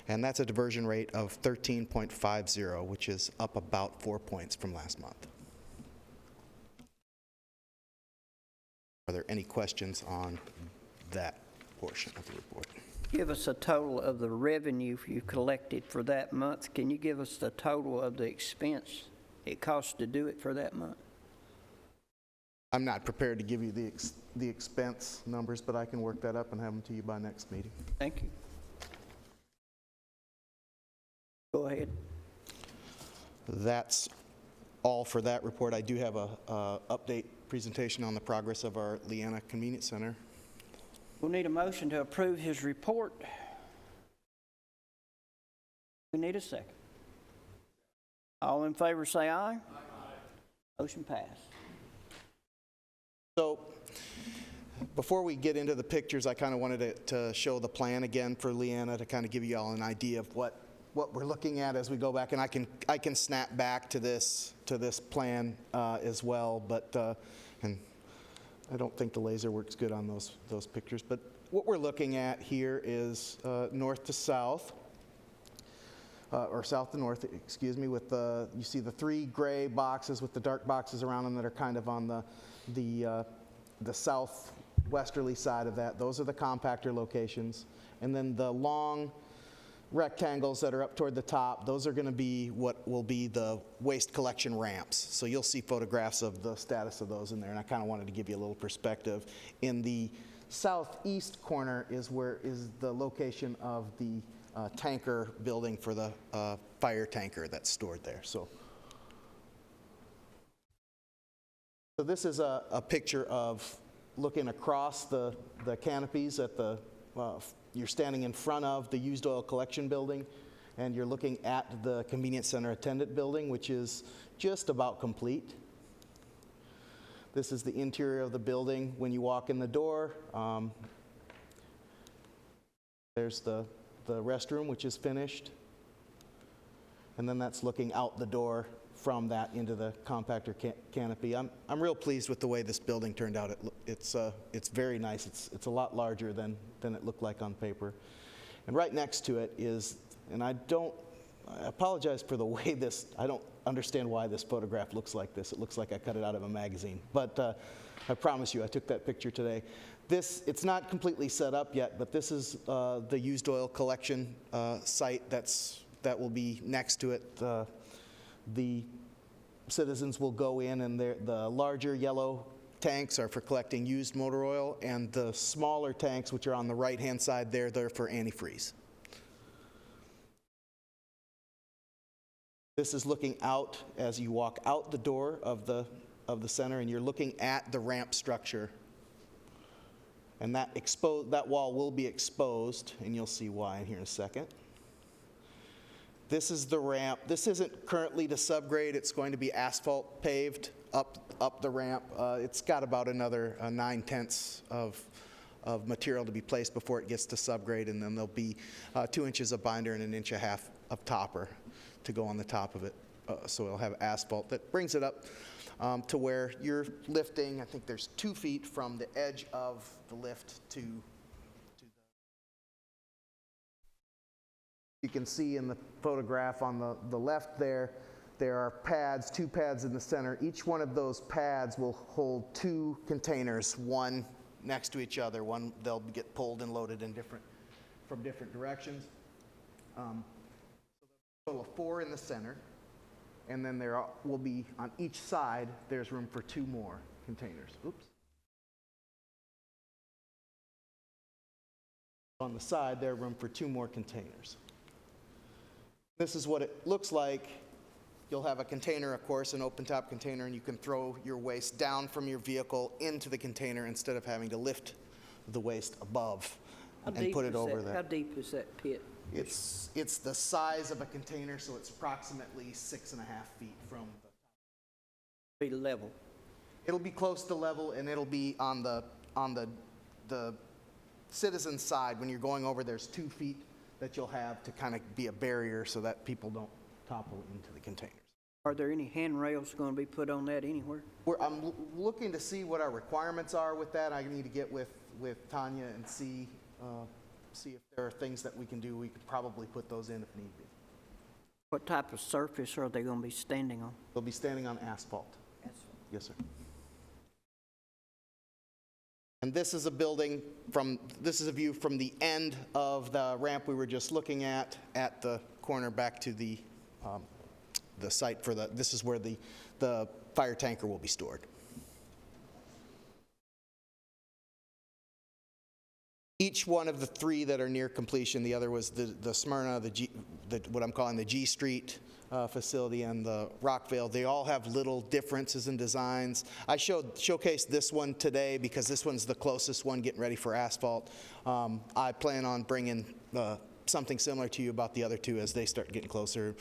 and that's a diversion rate of 13.50, which is up about 4 points from last month. Are there any questions on that portion of the report? Give us a total of the revenue you collected for that month. Can you give us the total of the expense it costs to do it for that month? I'm not prepared to give you the expense numbers, but I can work that up and have them to you by next meeting. Thank you. Go ahead. That's all for that report. I do have a update presentation on the progress of our Leanna Convenience Center. We'll need a motion to approve his report. We need a second. All in favor say aye. Aye. Motion passed. So before we get into the pictures, I kind of wanted to show the plan again for Leanna to kind of give you all an idea of what we're looking at as we go back, and I can snap back to this plan as well, but and I don't think the laser works good on those pictures, but what we're looking at here is north to south, or south to north, excuse me, with you see the 3 gray boxes with the dark boxes around them that are kind of on the southwesterly side of that. Those are the compactor locations. And then the long rectangles that are up toward the top, those are going to be what will be the waste collection ramps. So you'll see photographs of the status of those in there, and I kind of wanted to give you a little perspective. In the southeast corner is the location of the tanker building for the fire tanker that's stored there. So this is a picture of looking across the canopies at the you're standing in front of the used oil collection building, and you're looking at the convenience center attendant building, which is just about complete. This is the interior of the building. When you walk in the door, there's the restroom, which is finished. And then that's looking out the door from that into the compactor canopy. I'm real pleased with the way this building turned out. It's very nice. It's a lot larger than it looked like on paper. And right next to it is, and I apologize for the way I don't understand why this photograph looks like this. It looks like I cut it out of a magazine. But I promise you, I took that picture today. It's not completely set up yet, but this is the used oil collection site that will be next to it. The citizens will go in, and the larger yellow tanks are for collecting used motor oil, and the smaller tanks, which are on the right-hand side there, they're for antifreeze. This is looking out as you walk out the door of the center, and you're looking at the ramp structure. And that wall will be exposed, and you'll see why here in a second. This is the ramp. This isn't currently to subgrade. It's going to be asphalt paved up the ramp. It's got about another 9/10 of material to be placed before it gets to subgrade, and then there'll be 2 inches of binder and 1.5 inches of topper to go on the top of it. So it'll have asphalt that brings it up to where you're lifting. I think there's 2 feet from the edge of the lift to you can see in the photograph on the left there are pads, 2 pads in the center. Each one of those pads will hold 2 containers, one next to each other. One, they'll get pulled and loaded from different directions. So a total of 4 in the center, and then there will be, on each side, there's room for 2 more containers. Oops. On the side, there's room for 2 more containers. This is what it looks like. You'll have a container, of course, an open-top container, and you can throw your waste down from your vehicle into the container instead of having to lift the waste above and put it over there. How deep is that pit? It's the size of a container, so it's approximately 6.5 feet from the Be level. It'll be close to level, and it'll be on the citizen side. When you're going over, there's 2 feet that you'll have to kind of be a barrier so that people don't topple into the containers. Are there any handrails going to be put on that anywhere? I'm looking to see what our requirements are with that. I need to get with Tanya and see if there are things that we can do. We could probably put those in if need be. What type of surface are they going to be standing on? They'll be standing on asphalt. Yes, sir. And this is a view from the end of the ramp we were just looking at the corner back to the site for this is where the fire tanker will be stored. Each one of the 3 that are near completion, the other was the Smyrna, what I'm calling the G Street facility, and the Rockville, they all have little differences in designs. I showcased this one today because this one's the closest one getting ready for asphalt. I plan on bringing something similar to you about the other 2 as they start getting closer.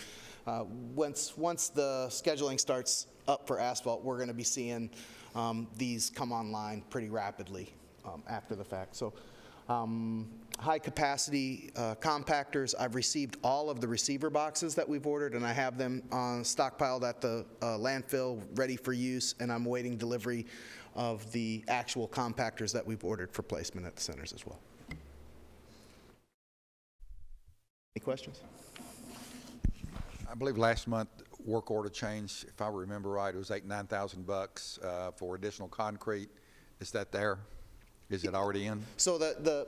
Once the scheduling starts up for asphalt, we're going to be seeing these come online pretty rapidly after the fact. So high-capacity compactors. I've received all of the receiver boxes that we've ordered, and I have them stockpiled at the landfill, ready for use, and I'm awaiting delivery of the actual compactors that we've ordered for placement at the centers as well. Any questions? I believe last month, work order change, if I remember right, it was like $9,000 for additional concrete. Is that there? Is it already in? So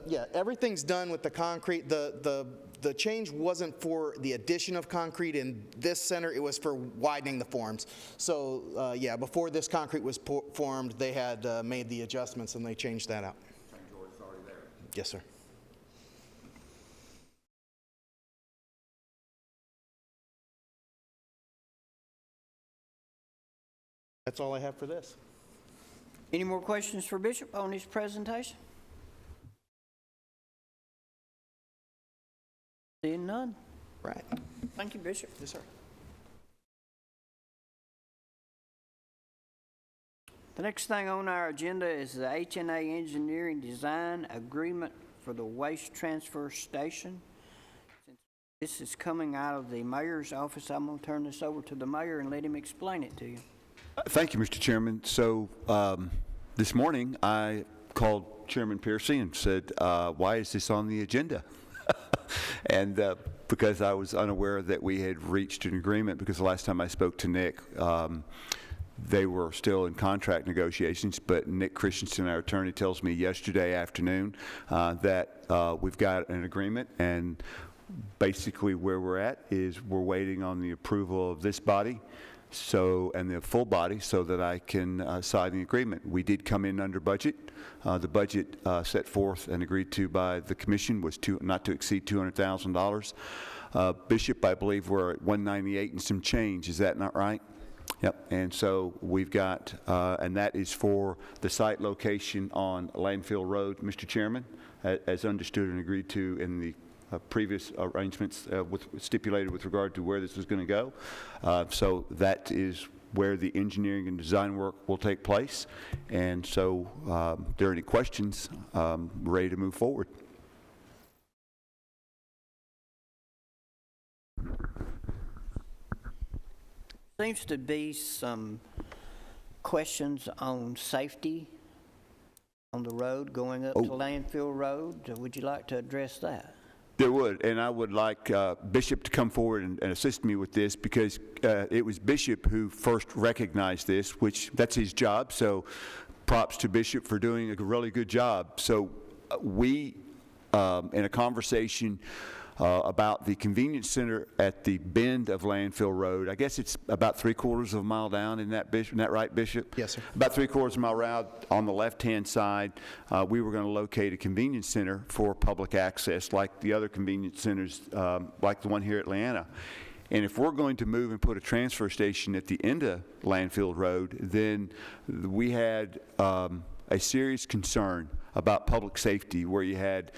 yeah, everything's done with the concrete. The change wasn't for the addition of concrete in this center, it was for widening the forms. So yeah, before this concrete was formed, they had made the adjustments and they changed that out. Change order's already there. Yes, sir. That's all I have for this. Any more questions for Bishop on his presentation? Seeing none. Right. Thank you, Bishop. Yes, sir. The next thing on our agenda is the H&A Engineering Design Agreement for the Waste Transfer Station. Since this is coming out of the mayor's office, I'm going to turn this over to the mayor and let him explain it to you. Thank you, Mr. Chairman. So this morning, I called Chairman Piercy and said, why is this on the agenda? And because I was unaware that we had reached an agreement, because the last time I spoke to Nick, they were still in contract negotiations, but Nick Christensen, our attorney, tells me yesterday afternoon that we've got an agreement, and basically where we're at is we're waiting on the approval of this body and the full body so that I can sign the agreement. We did come in under budget. The budget set forth and agreed to by the commission was not to exceed $200,000. Bishop, I believe we're at 198 and some change. Is that not right? Yep. And so we've got, and that is for the site location on Landfill Road, Mr. Chairman, as understood and agreed to in the previous arrangements stipulated with regard to where this was going to go. So that is where the engineering and design work will take place. And so if there are any questions, ready to move forward. Seems to be some questions on safety on the road going up to Landfill Road. Would you like to address that? There would, and I would like Bishop to come forward and assist me with this, because it was Bishop who first recognized this, which that's his job, so props to Bishop for doing a really good job. So we, in a conversation about the convenience center at the bend of Landfill Road, I guess it's about 3/4 of a mile down, isn't that right, Bishop? Yes, sir. About 3/4 of a mile route on the left-hand side, we were going to locate a convenience center for public access, like the other convenience centers, like the one here at Leanna. And if we're going to move and put a transfer station at the end of Landfill Road, then we had a serious concern about public safety, where you had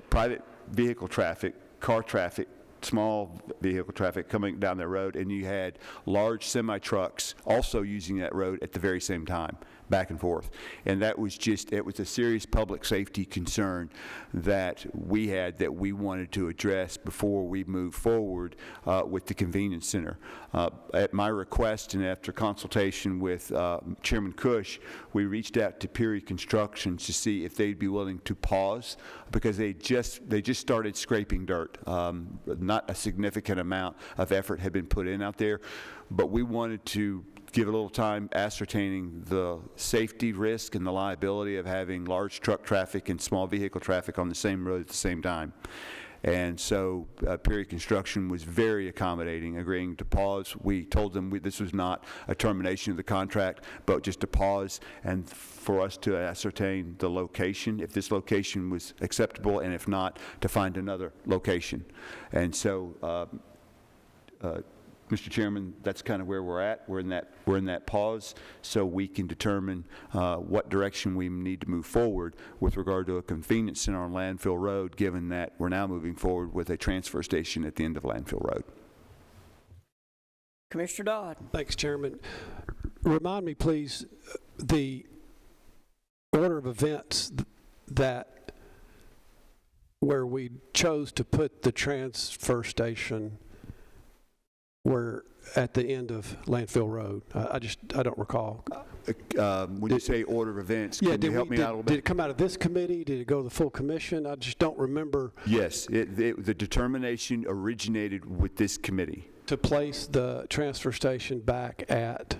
private vehicle traffic, car traffic, small vehicle traffic coming down the road, and you had large semi-trucks also using that road at the very same time, back and forth. And that was it was a serious public safety concern that we had, that we wanted to address before we moved forward with the convenience center. At my request and after consultation with Chairman Cush, we reached out to Peary Construction to see if they'd be willing to pause, because they just started scraping dirt. Not a significant amount of effort had been put in out there, but we wanted to give a little time ascertaining the safety risk and the liability of having large truck traffic and small vehicle traffic on the same road at the same time. And so Peary Construction was very accommodating, agreeing to pause. We told them this was not a termination of the contract, but just a pause, and for us to ascertain the location, if this location was acceptable, and if not, to find another location. And so Mr. Chairman, that's kind of where we're at. We're in that pause, so we can determine what direction we need to move forward with regard to a convenience center on Landfill Road, given that we're now moving forward with a transfer station at the end of Landfill Road. Commissioner Dodd. Thanks, Chairman. Remind me, please, the order of events that where we chose to put the transfer station were at the end of Landfill Road. I don't recall. When you say order of events, Yeah, can you help me out a little did bit? it come out of this committee? Did it go to the full commission? I just don't remember. Yes, the determination originated with this committee. To place the transfer station back at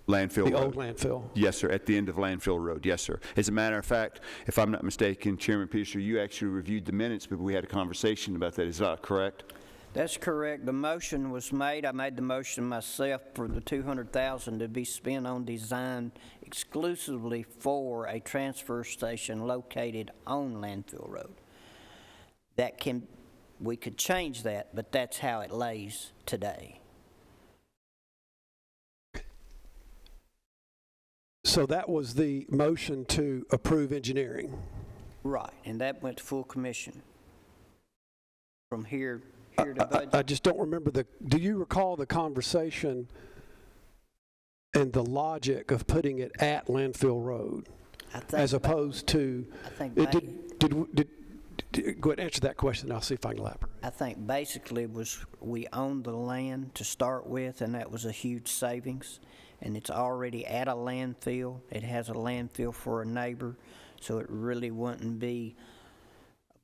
Landfill the Road. old landfill. Yes, sir, at the end of Landfill Road, yes, sir. As a matter of fact, if I'm not mistaken, Chairman Peterson, you actually reviewed the minutes, but we had a conversation about that. Is that correct? That's correct. The motion was made. I made the motion myself for the $200,000 to be spent on design exclusively for a transfer station located on Landfill Road. We could change that, but that's how it lays today. So that was the motion to approve engineering. Right, and that went to full commission. From here to budget. I just don't remember do you recall the conversation and the logic of putting it at Landfill Road as opposed to, I think go ahead and answer that question and I'll see if I can elaborate. I think basically we owned the land to start with, and that was a huge savings. And it's already at a landfill. It has a landfill for a neighbor, so it really wouldn't be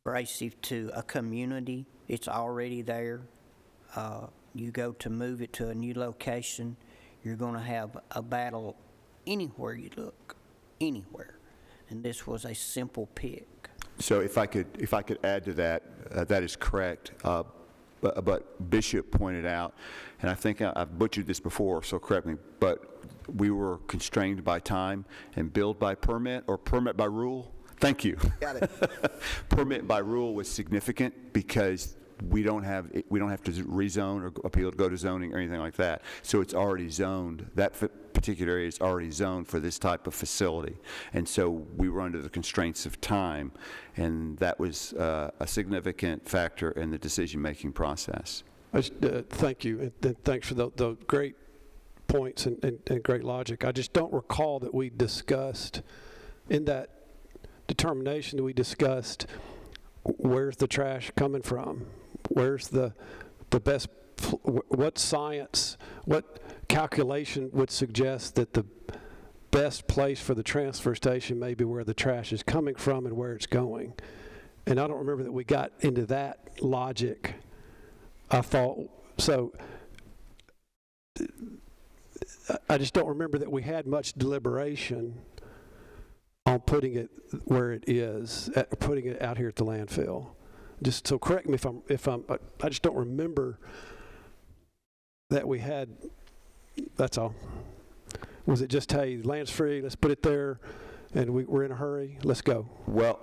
abrasive to a community. It's already there. You go to move it to a new location, you're going to have a battle anywhere you look, anywhere. And this was a simple pick. So if I could add to that, that is correct. But Bishop pointed out, and I think I've butchered this before, so correct me, but we were constrained by time and billed by permit or permit by rule. Thank you. Got it. Permit by rule was significant because we don't have to rezone or appeal to go to zoning or anything like that. So it's already zoned. That particular area is already zoned for this type of facility. And so we were under the constraints of time, and that was a significant factor in the decision-making process. Thank you, and thanks for the great points and great logic. I just don't recall that we discussed, in that determination, that we discussed where's the trash coming from? Where's the best, what science, what calculation would suggest that the best place for the transfer station may be where the trash is coming from and where it's going? And I don't remember that we got into that logic. I thought, so I just don't remember that we had much deliberation on putting it where it is, putting it out here at the landfill. Just so correct me if I'm I just don't remember that we had. That's all. Was it just, hey, land's free, let's put it there, and we're in a hurry, let's go? Well,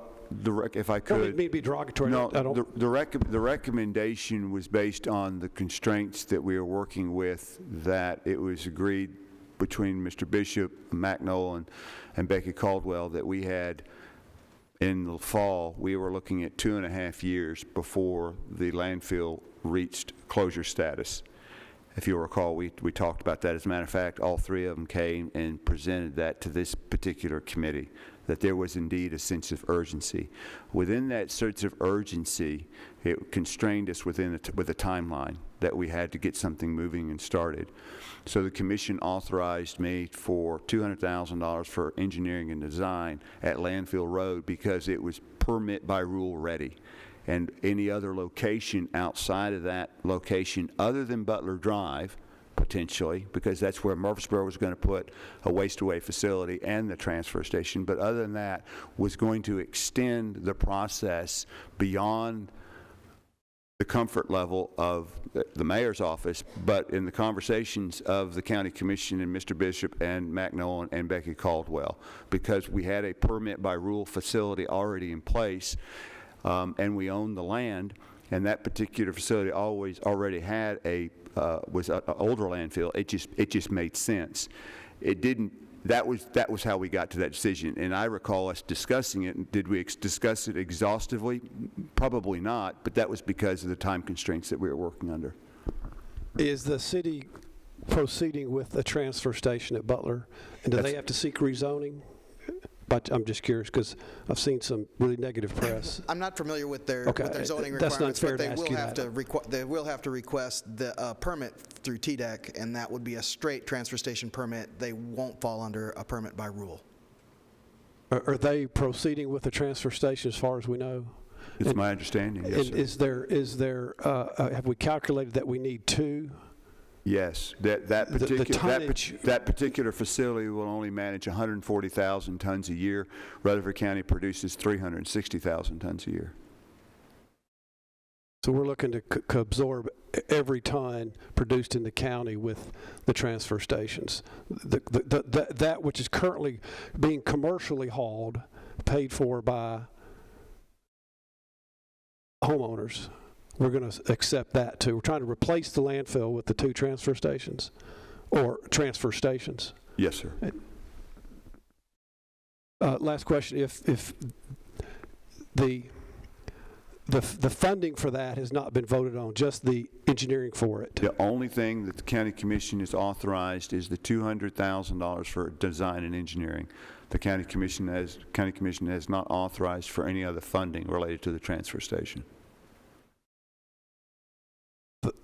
if I could. I don't mean to be derogatory. No, I don't. the recommendation was based on the constraints that we are working with, that it was agreed between Mr. Bishop, Mac Nolan, and Becky Caldwell that we had in the fall, we were looking at 2.5 years before the landfill reached closure status. If you'll recall, we talked about that. As a matter of fact, all three of them came and presented that to this particular committee, that there was indeed a sense of urgency. Within that sense of urgency, it constrained us with a timeline that we had to get something moving and started. So the commission authorized me for $200,000 for engineering and design at Landfill Road because it was permit by rule ready. And any other location outside of that location other than Butler Drive, potentially, because that's where Murfreesboro was going to put a waste-away facility and the transfer station, but other than that, was going to extend the process beyond the comfort level of the mayor's office, but in the conversations of the county commission and Mr. Bishop and Mac Nolan and Becky Caldwell, because we had a permit by rule facility already in place, and we owned the land, and that particular facility already had was an older landfill. It just made sense. It didn't. That was how we got to that decision. And I recall us discussing it. Did we discuss it exhaustively? Probably not, but that was because of the time constraints that we were working under. Is the city proceeding with a transfer station at Butler? And do they have to seek rezoning? But I'm just curious because I've seen some really negative press. I'm not familiar with their zoning That's not requirements, fair but to they ask will you have that. to they will have to request the permit through TDEC, and that would be a straight transfer station permit. They won't fall under a permit by rule. Are they proceeding with the transfer station as far as we know? It's my understanding, yes, And sir. is there have we calculated that we need 2? Yes, that tonnage- particular facility will only manage 140,000 tons a year. Rutherford County produces 360,000 tons a year. So we're looking to absorb every ton produced in the county with the transfer stations. That which is currently being commercially hauled, paid for by homeowners, we're going to accept that too. We're trying to replace the landfill with the 2 transfer stations, or transfer stations. Yes, sir. Last question: If the funding for that has not been voted on, just the engineering for it. The only thing that the county commission has authorized is the $200,000 for design and engineering. The county commission has not authorized for any other funding related to the transfer station.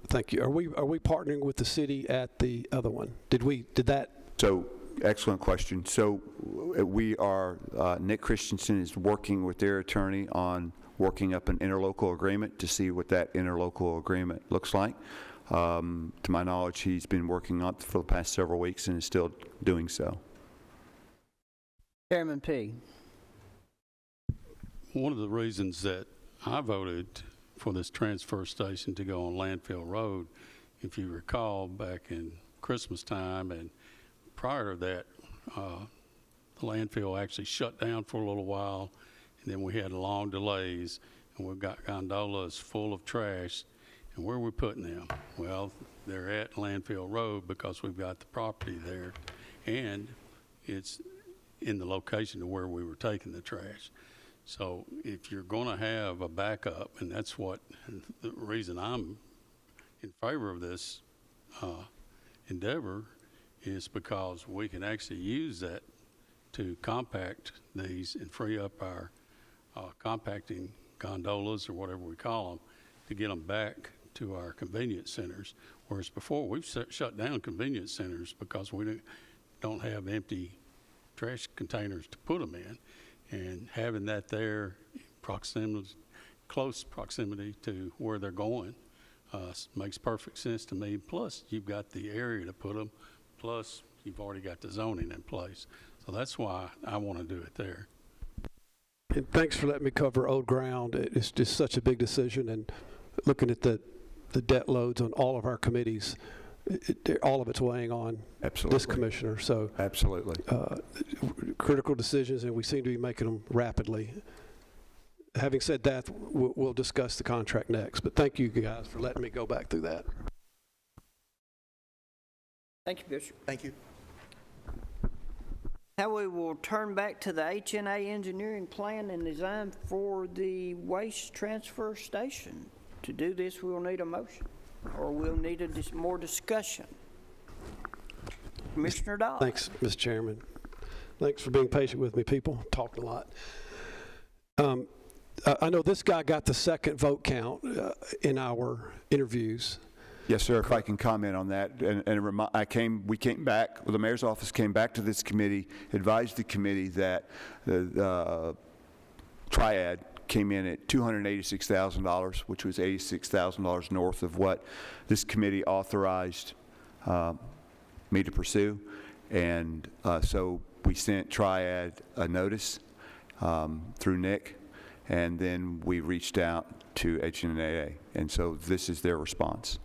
Thank you. Are we partnering with the city at the other one? Did that? So, excellent question. So, we are, Nick Christensen is working with their attorney on working up an interlocal agreement to see what that interlocal agreement looks like. To my knowledge, he's been working on it for the past several weeks and is still doing so. Chairman P. One of the reasons that I voted for this transfer station to go on Landfill Road, if you recall, back in Christmas time and prior to that, the landfill actually shut down for a little while, and then we had long delays, and we've got gondolas full of trash. And where are we putting them? Well, they're at Landfill Road because we've got the property there, and it's in the location of where we were taking the trash. So if you're going to have a backup, and that's what the reason I'm in favor of this endeavor is because we can actually use that to compact these and free up our compacting gondolas or whatever we call them to get them back to our convenience centers. Whereas before we've shut down convenience centers because we don't have empty trash containers to put them in. And having that there, close proximity to where they're going, makes perfect sense to me. Plus, you've got the area to put them. Plus, you've already got the zoning in place. So that's why I want to do it there. And thanks for letting me cover old ground. It's just such a big decision, and looking at the debt loads on all of our committees, all of it's weighing on this commissioner. So absolutely critical decisions, and we seem to be making them rapidly. Having said that, we'll discuss the contract next. But thank you guys for letting me go back through that. Thank you, Bishop. Thank you. Now we will turn back to the HNA engineering plan and design for the waste transfer station. To do this, we'll need a motion, or we'll need more discussion. Commissioner Dodd. Thanks, Mr. Chairman. Thanks for being patient with me, people. Talked a lot. I know this guy got the second vote count in our interviews. Yes, sir. If I can comment on that, we came back. The mayor's office came back to this committee, advised the committee that the triad came in at $286,000, which was $86,000 north of what this committee authorized me to pursue, and so we sent Triad a notice through Nick, and then we reached out to HNAA, and so this is their response.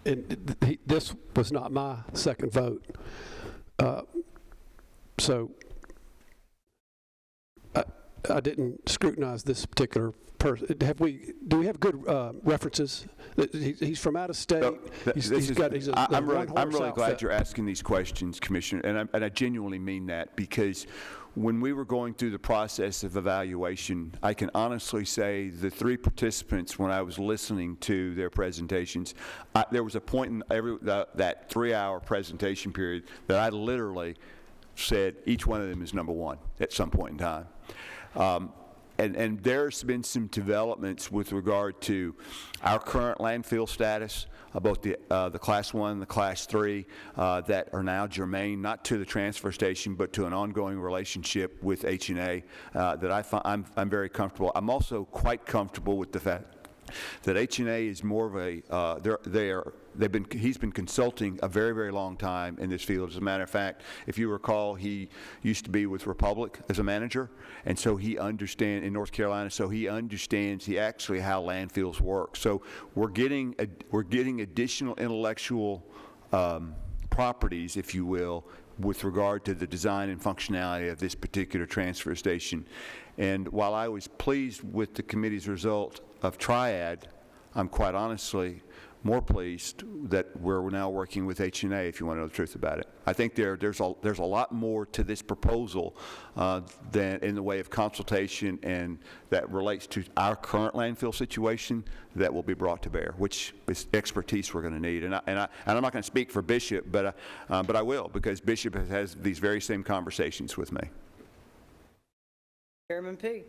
And this was not my second vote, so I didn't scrutinize this particular person. Do we have good references? He's from out of state. I'm really glad you're asking these questions, Commissioner, and I genuinely mean that, because when we were going through the process of evaluation, I can honestly say the 3 participants, when I was listening to their presentations, there was a point in that 3-hour presentation period that I literally said each one of them is number one at some point in time. And there's been some developments with regard to our current landfill status, both the Class 1 and the Class 3, that are now germane, not to the transfer station, but to an ongoing relationship with H&A that I'm very comfortable. I'm also quite comfortable with the fact that H&A is more of a, he's been consulting a very, very long time in this field. As a matter of fact, if you recall, he used to be with Republic as a manager, and so he understands, in North Carolina, so he understands actually how landfills work. So we're getting additional intellectual properties, if you will, with regard to the design and functionality of this particular transfer station. And while I was pleased with the committee's result of Triad, I'm quite honestly more pleased that we're now working with H&A, if you want to know the truth about it. I think there's a lot more to this proposal than in the way of consultation, and that relates to our current landfill situation that will be brought to bear, which is expertise we're going to need. And I'm not going to speak for Bishop, but I will, because Bishop has these very same conversations with me. Chairman P.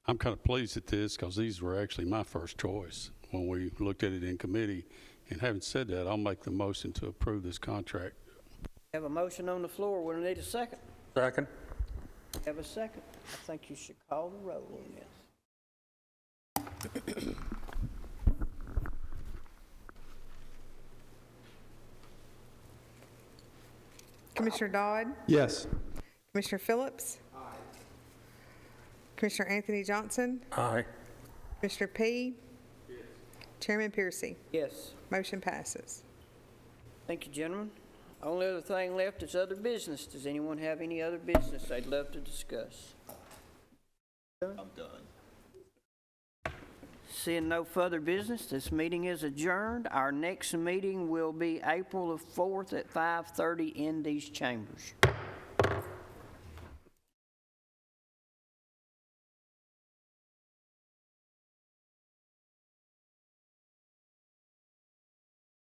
I'm kind of pleased at this because these were actually my first choice when we looked at it in committee. And having said that, I'll make the motion to approve this contract. Have a motion on the floor. We'll need a second. Second. Have a second. I think you should call the roll on this. Commissioner Dodd? Yes. Commissioner Phillips? Aye. Commissioner Anthony Johnson? Aye. Commissioner P? Yes. Chairman Piercy? Yes. Motion passes. Thank you, gentlemen. Only other thing left is other business. Does anyone have any other business they'd love to discuss? I'm done. Seeing no further business, this meeting is adjourned. Our next meeting will be April the 4th at 5:30 in these chambers.